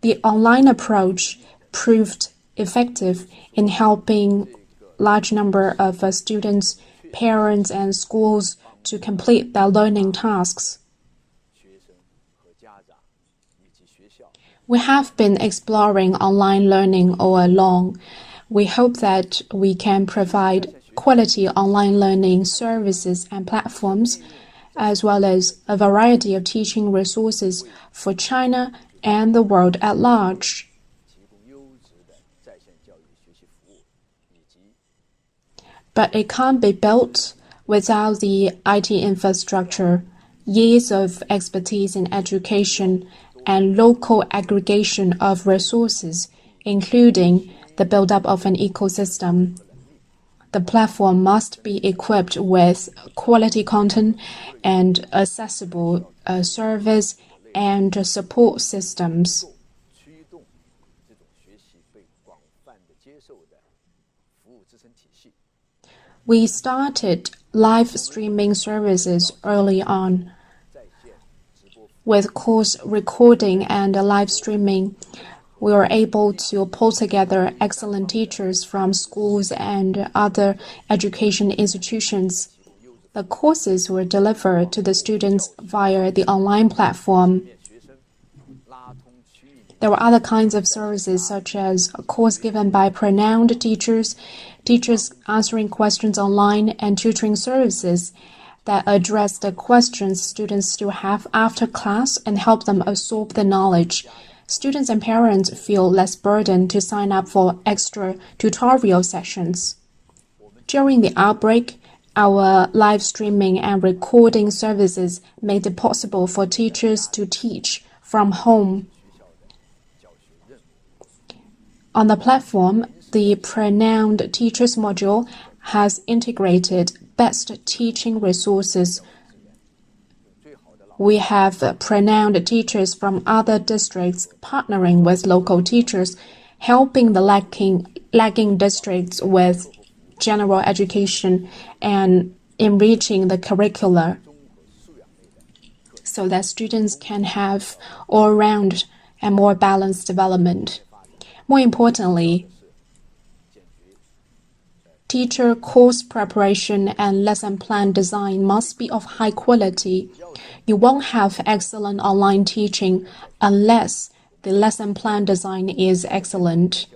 S3: The online approach proved effective in helping large number of students, parents, and schools to complete their learning tasks. We have been exploring online learning all along. We hope that we can provide quality online learning services and platforms, as well as a variety of teaching resources for China and the world at large. But it can't be built without the IT infrastructure, years of expertise in education, and local aggregation of resources, including the build-up of an ecosystem. The platform must be equipped with quality content and accessible service and support systems. We started live streaming services early on. With course recording and live streaming, we were able to pull together excellent teachers from schools and other education institutions. The courses were delivered to the students via the online platform. There were other kinds of services, such as a course given by renowned teachers, teachers answering questions online, and tutoring services. that address the questions students still have after class and help them absorb the knowledge. Students and parents feel less burdened to sign up for extra tutorial sessions. During the outbreak, our live streaming and recording services made it possible for teachers to teach from home. On the platform, the Renowned Teachers module has integrated best teaching resources. We have renowned teachers from other districts partnering with local teachers, helping the lagging districts with general education and enriching the curricula so that students can have all-round and more balanced development. More importantly, teacher course preparation and lesson plan design must be of high quality. You won't have excellent online teaching unless the lesson plan design is excellent.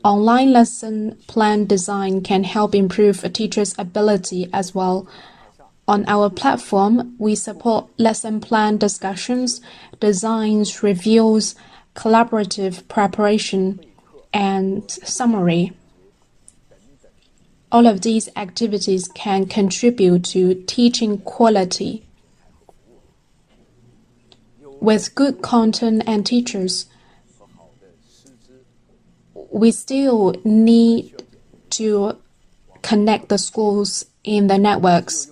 S3: Online lesson plan design can help improve a teacher's ability as well. On our platform, we support lesson plan discussions, designs, reviews, collaborative preparation, and summary. All of these activities can contribute to teaching quality. With good content and teachers, we still need to connect the schools in the networks.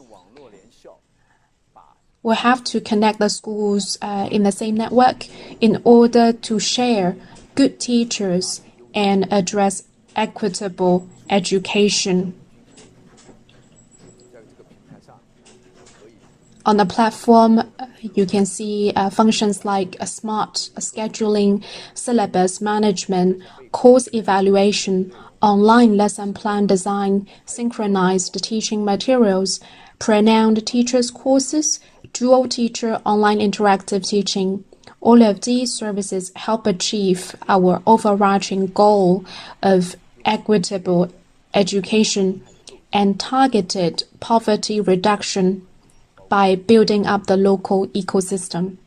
S3: We have to connect the schools in the same network in order to share good teachers and address equitable education. On the platform, you can see functions like smart scheduling, syllabus management, course evaluation, online lesson plan design, synchronized teaching materials, renowned teachers courses, dual teacher online interactive teaching. All of these services help achieve our overarching goal of equitable education and targeted poverty reduction by building up the local ecosystem.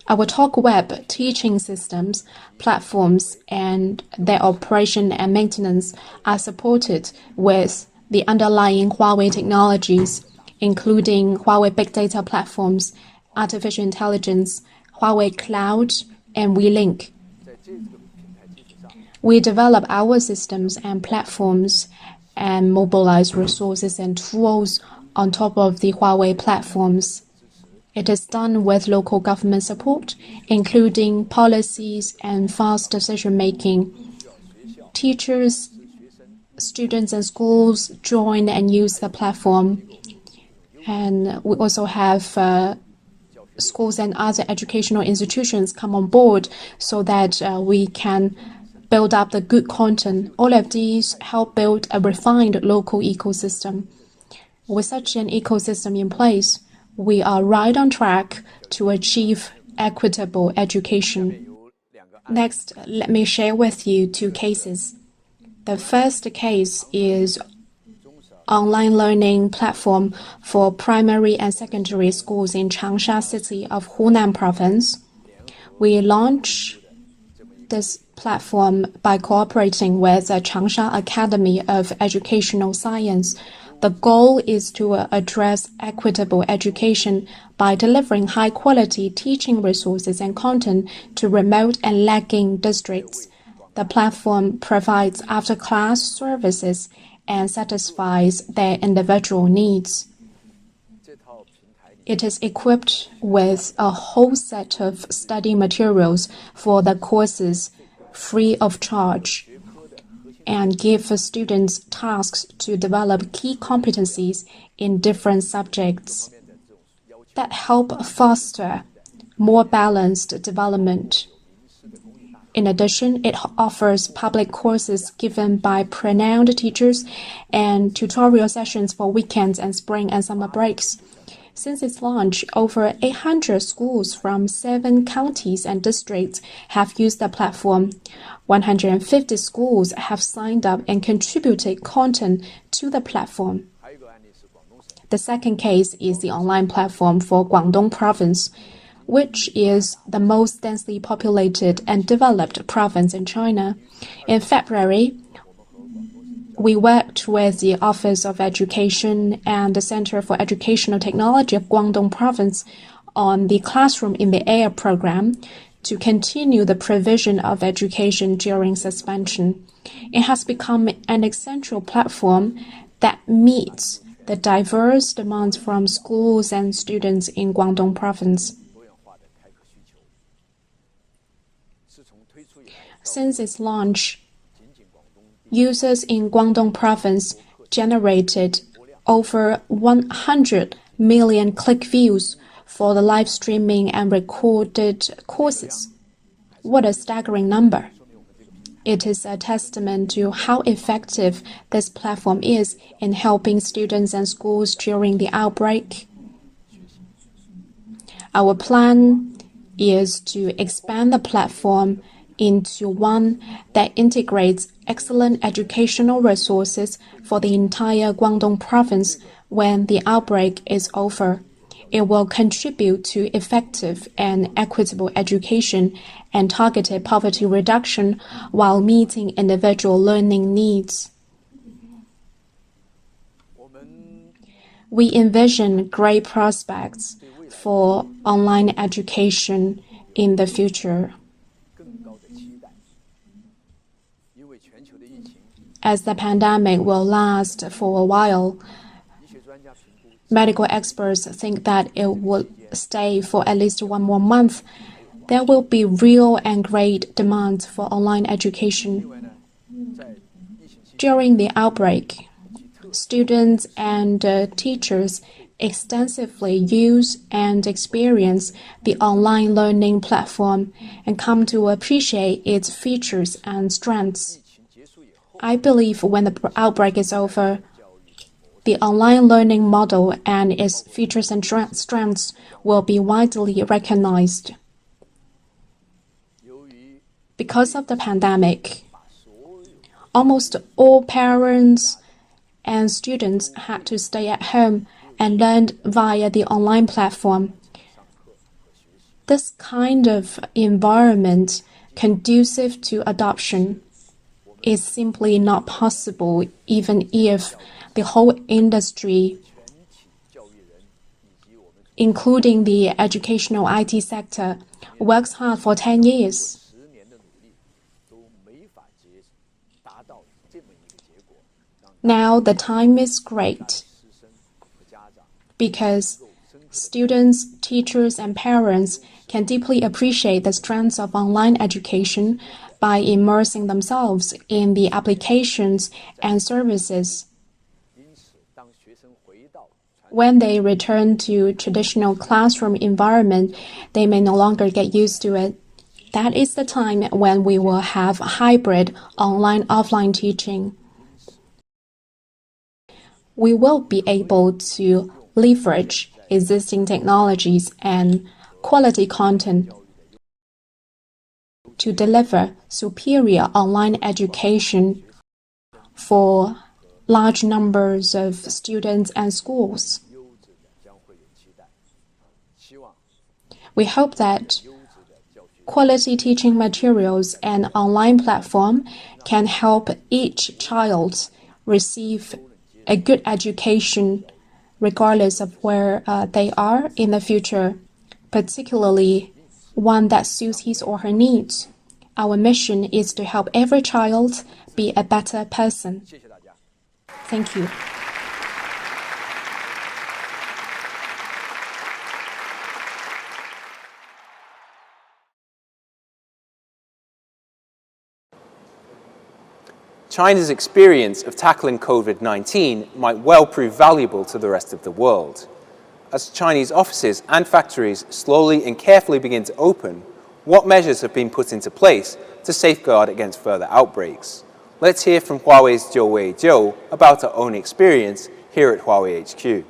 S3: Our Yalkweb teaching systems, platforms, and their operation and maintenance are supported with the underlying Huawei technologies, including Huawei big data platforms, artificial intelligence, Huawei cloud, and WeLink. We develop our systems and platforms and mobilize resources and tools on top of the Huawei platforms. It is done with local government support, including policies and fast decision-making. Teachers, students, and schools join and use the platform. And we also have schools and other educational institutions come on board so that we can build up the good content. All of these help build a refined local ecosystem. With such an ecosystem in place, we are right on track to achieve equitable education. Next, let me share with you two cases. The first case is online learning platform for primary and secondary schools in Changsha city of Hunan province. We launched this platform by cooperating with the Changsha Academy of Educational Science. The goal is to address equitable education by delivering high-quality teaching resources and content to remote and lagging districts. The platform provides after-class services and satisfies their individual needs. It is equipped with a whole set of study materials for the courses free of charge and give students tasks to develop key competencies in different subjects that help foster more balanced development. In addition, it offers public courses given by renowned teachers and tutorial sessions for weekends and spring and summer breaks. Since its launch, over 800 schools from 7 counties and districts have used the platform. 150 schools have signed up and contributed content to the platform. The second case is the online platform for Guangdong Province, which is the most densely populated and developed province in China. In February, we worked with the Office of Education and the Center for Educational Technology of Guangdong Province on the Classroom in the Air program to continue the provision of education during suspension. It has become an essential platform that meets the diverse demands from schools and students in Guangdong Province. Since its launch, users in Guangdong Province generated over 100 million click views for the live streaming and recorded courses. What a staggering number! It is a testament to how effective this platform is in helping students and schools during the outbreak. Our plan is to expand the platform into one that integrates excellent educational resources for the entire Guangdong Province when the outbreak is over. It will contribute to effective and equitable education and targeted poverty reduction while meeting individual learning needs. We envision great prospects for online education in the future. As the pandemic will last for a while, medical experts think that it will stay for at least 1 more month. There will be real and great demand for online education. During the outbreak, students and teachers extensively use and experience the online learning platform and come to appreciate its features and strengths. I believe when the outbreak is over, the online learning model and its features and strengths will be widely recognized. Because of the pandemic, almost all parents and students had to stay at home and learn via the online platform. This kind of environment conducive to adoption is simply not possible even if the whole industry, including the educational IT sector, works hard for 10 years. Now the time is great because students, teachers, and parents can deeply appreciate the strengths of online education by immersing themselves in the applications and services. When they return to traditional classroom environment, they may no longer get used to it. That is the time when we will have hybrid online-offline teaching. We will be able to leverage existing technologies and quality content to deliver superior online education for large numbers of students and schools. We hope that quality teaching materials and online platform can help each child receive a good education regardless of where they are in the future, particularly one that suits his or her needs. Our mission is to help every child be a better person. Thank you.
S2: China's experience of tackling COVID-19 might well prove valuable to the rest of the world. As Chinese offices and factories slowly and carefully begin to open, what measures have been put into place to safeguard against further outbreaks. Let's hear from Huawei's Jiu about her own experience here at Huawei HQ.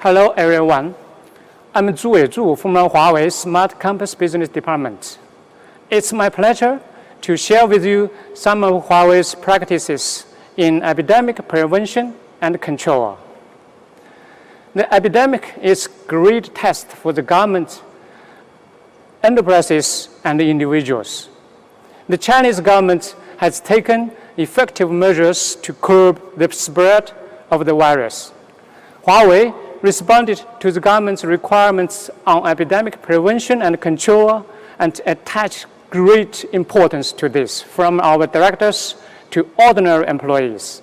S8: Hello, everyone. I'm Zhu from the Huawei Smart Campus Business Department. It's my pleasure to share with you some of Huawei's practices in epidemic prevention and control. The epidemic is a great test for the government, enterprises, and individuals. The Chinese government has taken effective measures to curb the spread of the virus. Huawei responded to the government's requirements on epidemic prevention and control and attached great importance to this from our directors to ordinary employees.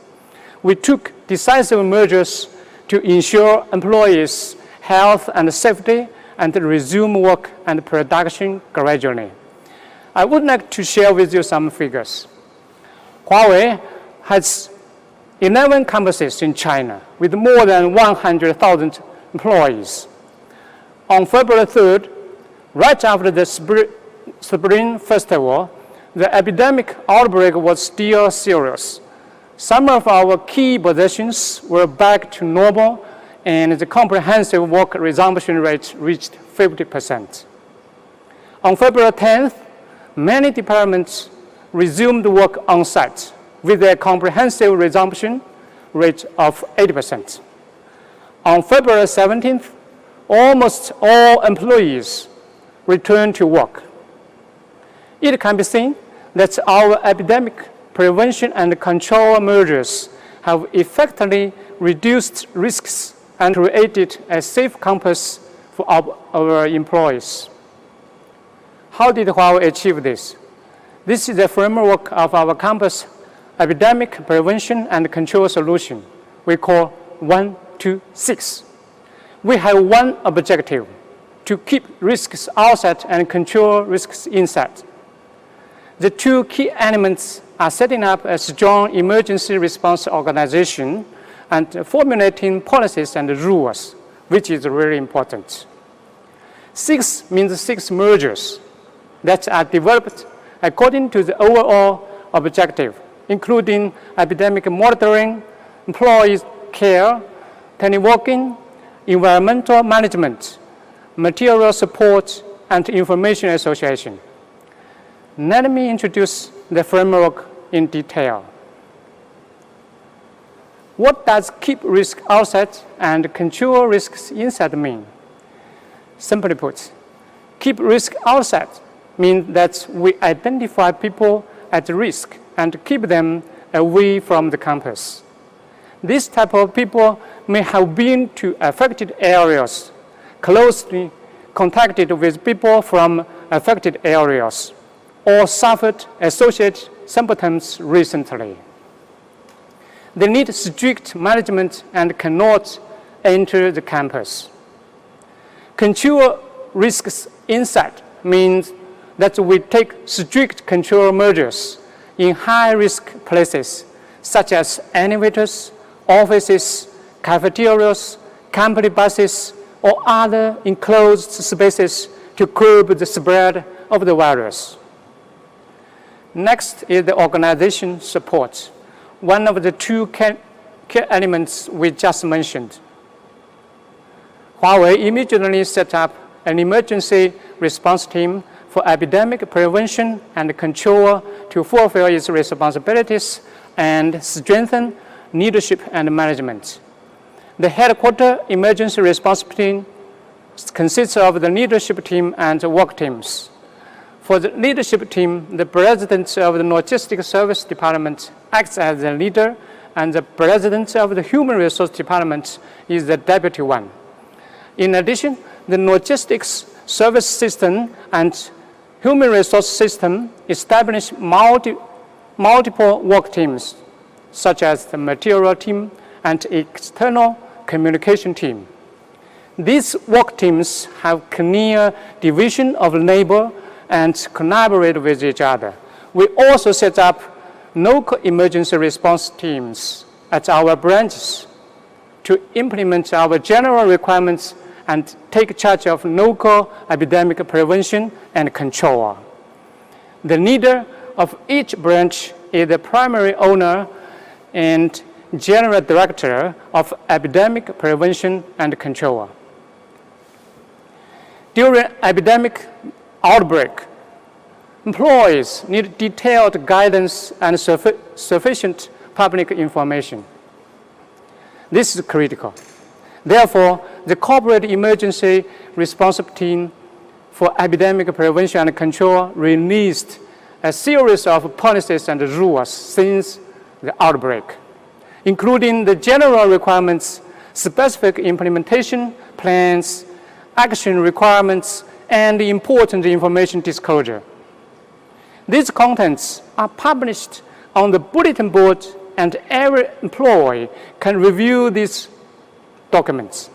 S8: We took decisive measures to ensure employees' health and safety and resume work and production gradually. I would like to share with you some figures. Huawei has 11 campuses in China with more than 100,000 employees. On February 3rd, right after the Spring Festival, the epidemic outbreak was still serious. Some of our key positions were back to normal, and the comprehensive work resumption rate reached 50%. On February 10th, many departments resumed work on site with a comprehensive resumption rate of 80%. On February 17th, almost all employees returned to work. It can be seen that our epidemic prevention and control measures have effectively reduced risks and created a safe campus for our employees. How did Huawei achieve this? This is the framework of our campus epidemic prevention and control solution we call 126. We have one objective: to keep risks outside and control risks inside. The two key elements are setting up a strong emergency response organization and formulating policies and rules, which is really important. 6 means 6 measures that are developed according to the overall objective, including epidemic monitoring, employee care, teleworking, environmental management, material support, and information association. Let me introduce the framework in detail. What does keep risk outside and control risks inside mean? Simply put, keep risk outside means that we identify people at risk and keep them away from the campus. This type of people may have been to affected areas, closely contacted with people from affected areas, or suffered associated symptoms recently. They need strict management and cannot enter the campus. Control risks inside means that we take strict control measures in high-risk places, such as elevators, offices, cafeterias, company buses, or other enclosed spaces to curb the spread of the virus. Next is the organization support, one of the two key elements we just mentioned. Huawei immediately set up an emergency response team for epidemic prevention and control to fulfill its responsibilities and strengthen leadership and management. The headquarters emergency response team consists of the leadership team and work teams. For the leadership team, the president of the Logistics Service Department acts as the leader, and the president of the Human Resource Department is the deputy one. In addition, the Logistics Service System and Human Resource System establish multiple work teams, such as the material team and external communication team. These work teams have clear division of labor and collaborate with each other. We also set up local emergency response teams at our branches to implement our general requirements and take charge of local epidemic prevention and control. The leader of each branch is the primary owner and general director of epidemic prevention and control. During epidemic outbreak, employees need detailed guidance and sufficient public information. This is critical. Therefore, the Corporate Emergency Response Team for Epidemic Prevention and Control released a series of policies and rules since the outbreak, including the general requirements, specific implementation plans, action requirements, and important information disclosure. These contents are published on the bulletin board, and every employee can review these documents.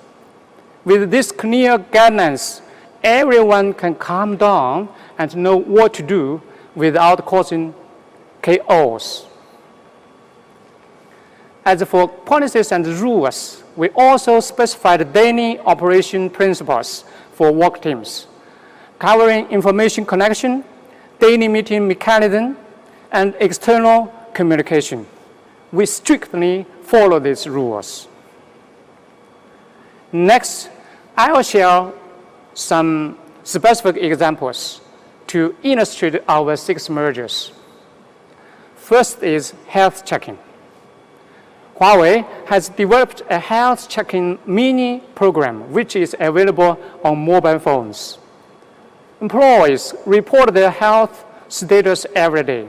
S8: With these clear guidelines, everyone can calm down and know what to do without causing chaos. As for policies and rules, we also specified daily operation principles for work teams, covering information connection, daily meeting mechanism, and external communication. We strictly follow these rules. Next, I will share some specific examples to illustrate our 6 mergers. First is health checking. Huawei has developed a health checking mini program which is available on mobile phones. Employees report their health status every day.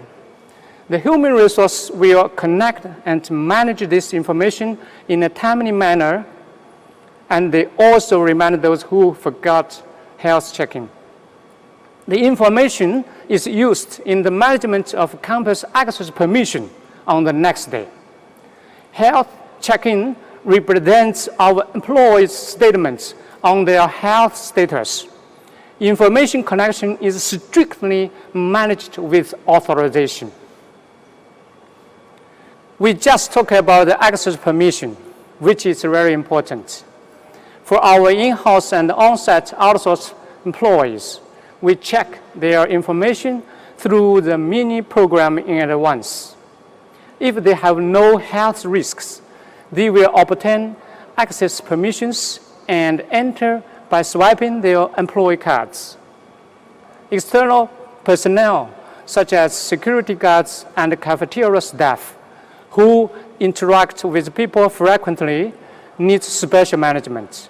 S8: The human resource will connect and manage this information in a timely manner, and they also remind those who forgot health checking. The information is used in the management of campus access permission on the next day. Health checking represents our employees' statements on their health status. Information connection is strictly managed with authorization. We just talked about the access permission, which is very important. For our in-house and on-site outsourced employees, we check their information through the mini program in advance. If they have no health risks, they will obtain access permissions and enter by swiping their employee cards. External personnel, such as security guards and cafeteria staff, who interact with people frequently, need special management.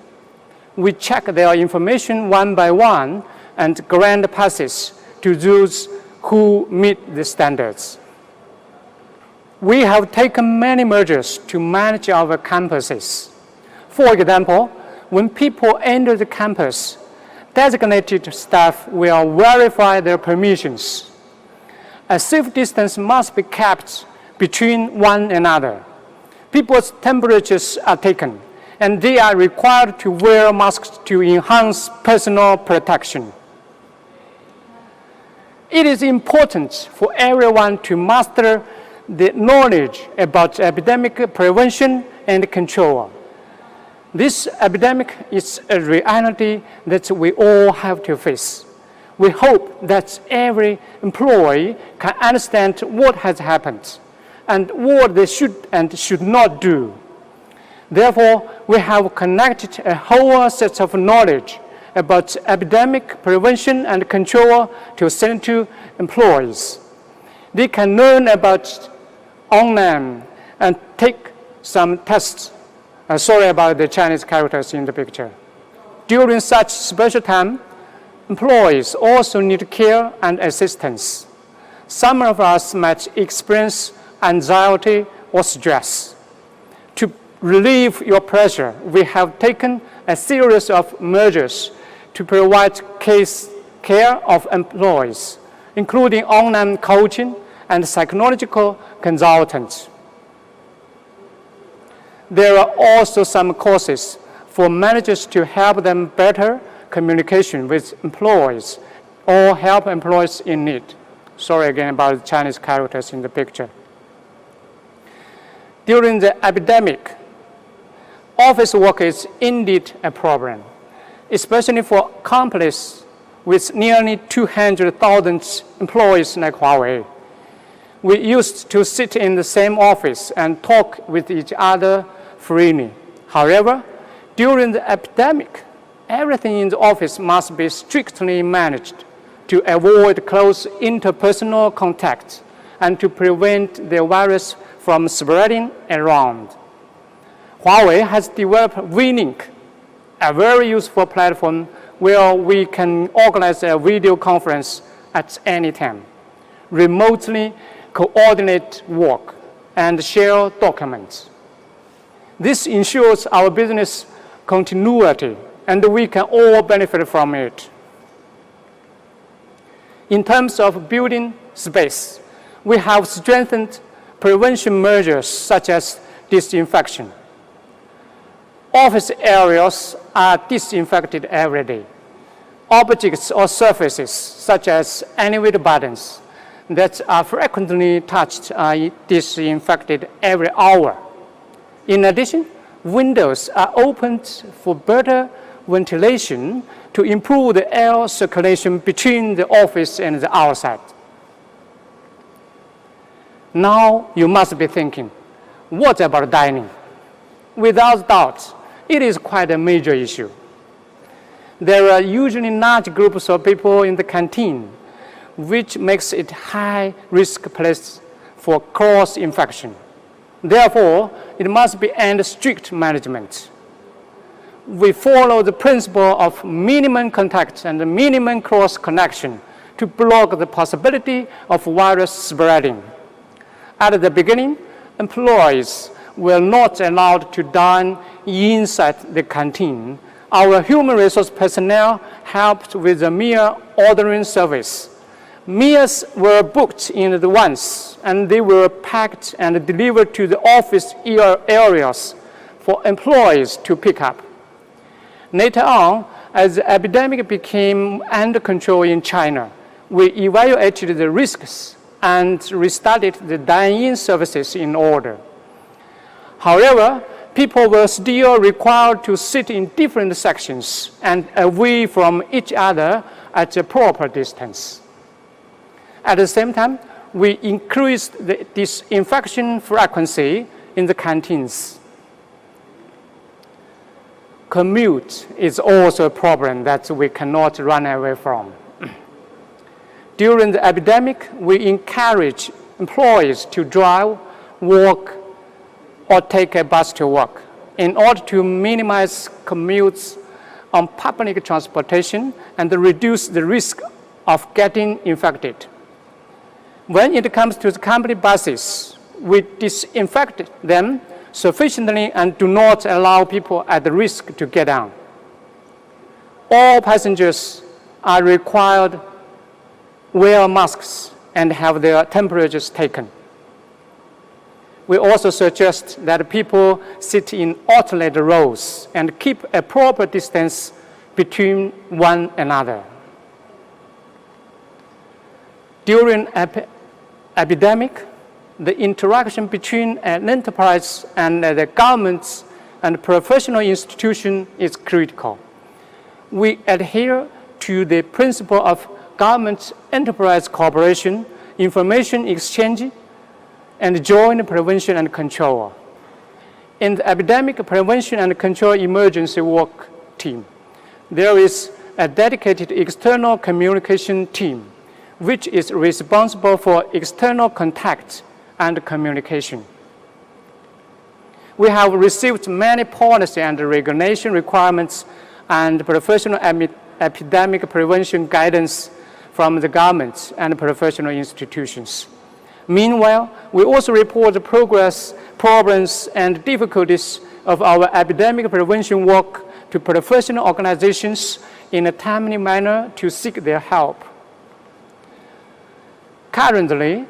S8: We check their information one by one and grant passes to those who meet the standards. We have taken many measures to manage our campuses. For example, when people enter the campus, designated staff will verify their permissions. A safe distance must be kept between one another. People's temperatures are taken, and they are required to wear masks to enhance personal protection. It is important for everyone to master the knowledge about epidemic prevention and control. This epidemic is a reality that we all have to face. We hope that every employee can understand what has happened and what they should and should not do. Therefore, we have connected a whole set of knowledge about epidemic prevention and control to send to employees. They can learn about online and take some tests. Sorry about the Chinese characters in the picture. During such special time, employees also need care and assistance. Some of us might experience anxiety or stress. To relieve your pressure, we have taken a series of measures to provide care of employees, including online coaching and psychological consultants. There are also some courses for managers to help them better communication with employees or help employees in need. Sorry again about the Chinese characters in the picture. During the epidemic, office work is indeed a problem, especially for companies with nearly 200,000 employees like Huawei. We used to sit in the same office and talk with each other freely. However, during the epidemic, everything in the office must be strictly managed to avoid close interpersonal contact and to prevent the virus from spreading around. Huawei has developed WeLink, a very useful platform where we can organize a video conference at any time, remotely coordinate work, and share documents. This ensures our business continuity, and we can all benefit from it. In terms of building space, we have strengthened prevention measures such as disinfection. Office areas are disinfected every day. Objects or surfaces, such as elevator buttons, that are frequently touched are disinfected every hour. In addition, windows are opened for better ventilation to improve the air circulation between the office and the outside. Now you must be thinking, what about dining? Without doubt, it is quite a major issue. There are usually large groups of people in the canteen, which makes it a high-risk place for cross-infection. Therefore, it must be under strict management. We follow the principle of minimum contact and minimum cross-connection to block the possibility of virus spreading. At the beginning, employees were not allowed to dine inside the canteen. Our human resource personnel helped with the meal ordering service. Meals were booked in advance, and they were packed and delivered to the office areas for employees to pick up. Later on, as the epidemic became under control in China, we evaluated the risks and restarted the dine-in services in order. However, people were still required to sit in different sections and away from each other at a proper distance. At the same time, we increased the disinfection frequency in the canteens. Commute is also a problem that we cannot run away from. During the epidemic, we encourage employees to drive, walk, or take a bus to work in order to minimize commutes on public transportation and reduce the risk of getting infected. When it comes to the company buses, we disinfect them sufficiently and do not allow people at risk to get on. All passengers are required wear masks and have their temperatures taken. We also suggest that people sit in alternate rows and keep a proper distance between one another. During epidemic, the interaction between an enterprise and the governments and professional institution is critical. We adhere to the principle of government-enterprise cooperation, information exchange, and joint prevention and control. In the epidemic prevention and control emergency work team, there is a dedicated external communication team, which is responsible for external contact and communication. We have received many policy and regulation requirements and professional epidemic prevention guidance from the government and professional institutions. Meanwhile, we also report the progress, problems, and difficulties of our epidemic prevention work to professional organizations in a timely manner to seek their help. Currently,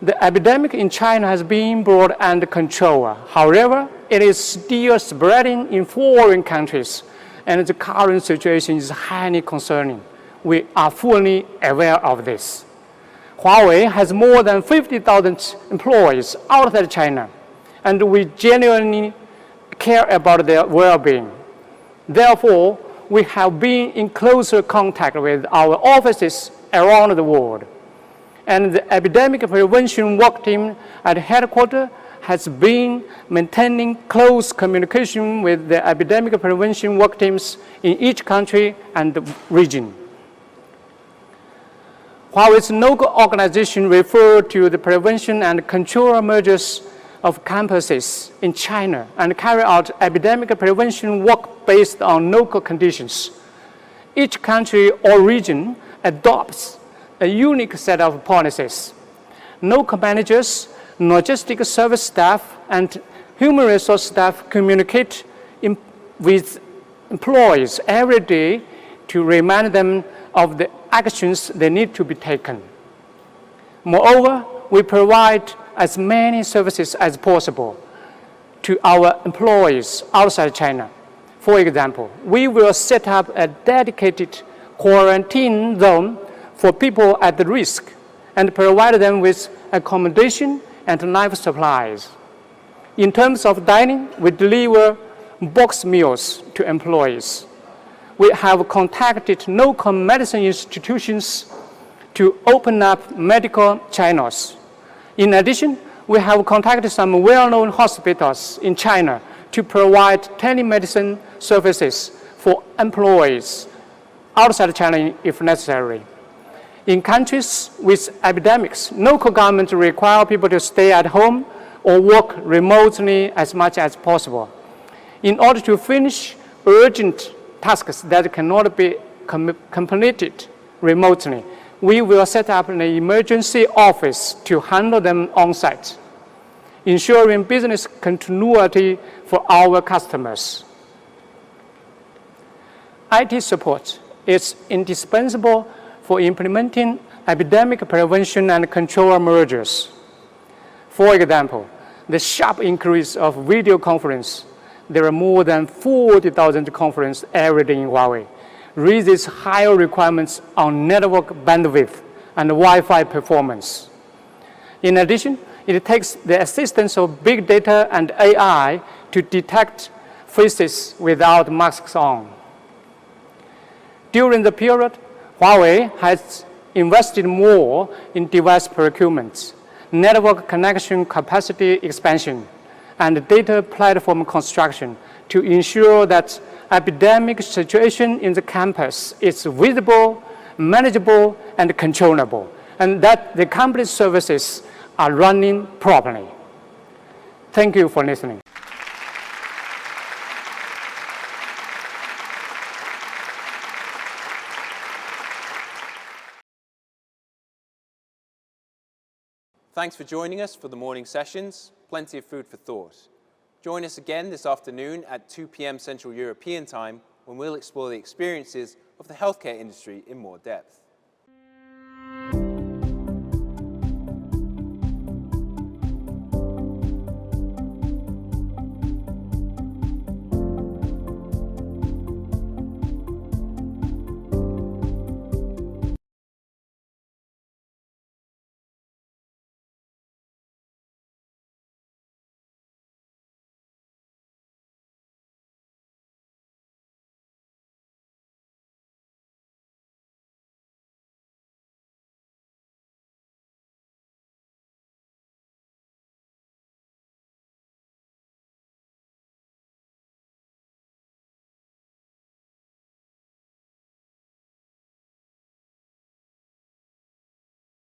S8: the epidemic in China has been brought under control. However, it is still spreading in foreign countries, and the current situation is highly concerning. We are fully aware of this. Huawei has more than 50,000 employees outside China, and we genuinely care about their well-being. Therefore, we have been in closer contact with our offices around the world. And the epidemic prevention work team at headquarters has been maintaining close communication with the epidemic prevention work teams in each country and region. Huawei's local organization referred to the prevention and control measures of campuses in China and carry out epidemic prevention work based on local conditions. Each country or region adopts a unique set of policies. Local managers, logistic service staff, and human resource staff communicate with employees every day to remind them of the actions that need to be taken. Moreover, we provide as many services as possible to our employees outside China. For example, we will set up a dedicated quarantine zone for people at risk and provide them with accommodation and life supplies. In terms of dining, we deliver box meals to employees. We have contacted local medicine institutions to open up medical channels. In addition, we have contacted some well-known hospitals in China to provide telemedicine services for employees outside China if necessary. In countries with epidemics, local governments require people to stay at home or work remotely as much as possible. In order to finish urgent tasks that cannot be completed remotely, we will set up an emergency office to handle them on-site, ensuring business continuity for our customers. IT support is indispensable for implementing epidemic prevention and control measures. For example, the sharp increase of video conference, there are more than 40,000 conferences every day in Huawei, raises higher requirements on network bandwidth and Wi-Fi performance. In addition, it takes the assistance of big data and AI to detect faces without masks on. During the period, Huawei has invested more in device procurement, network connection capacity expansion, and data platform construction to ensure that epidemic situation in the campus is visible, manageable, and controllable, and that the company's services are running properly. Thank you for listening.
S2: Thanks for joining us for the morning sessions. Plenty of food for thought. Join us again this afternoon at 2 p.m. Central European Time when we'll explore the experiences of the healthcare industry in more depth.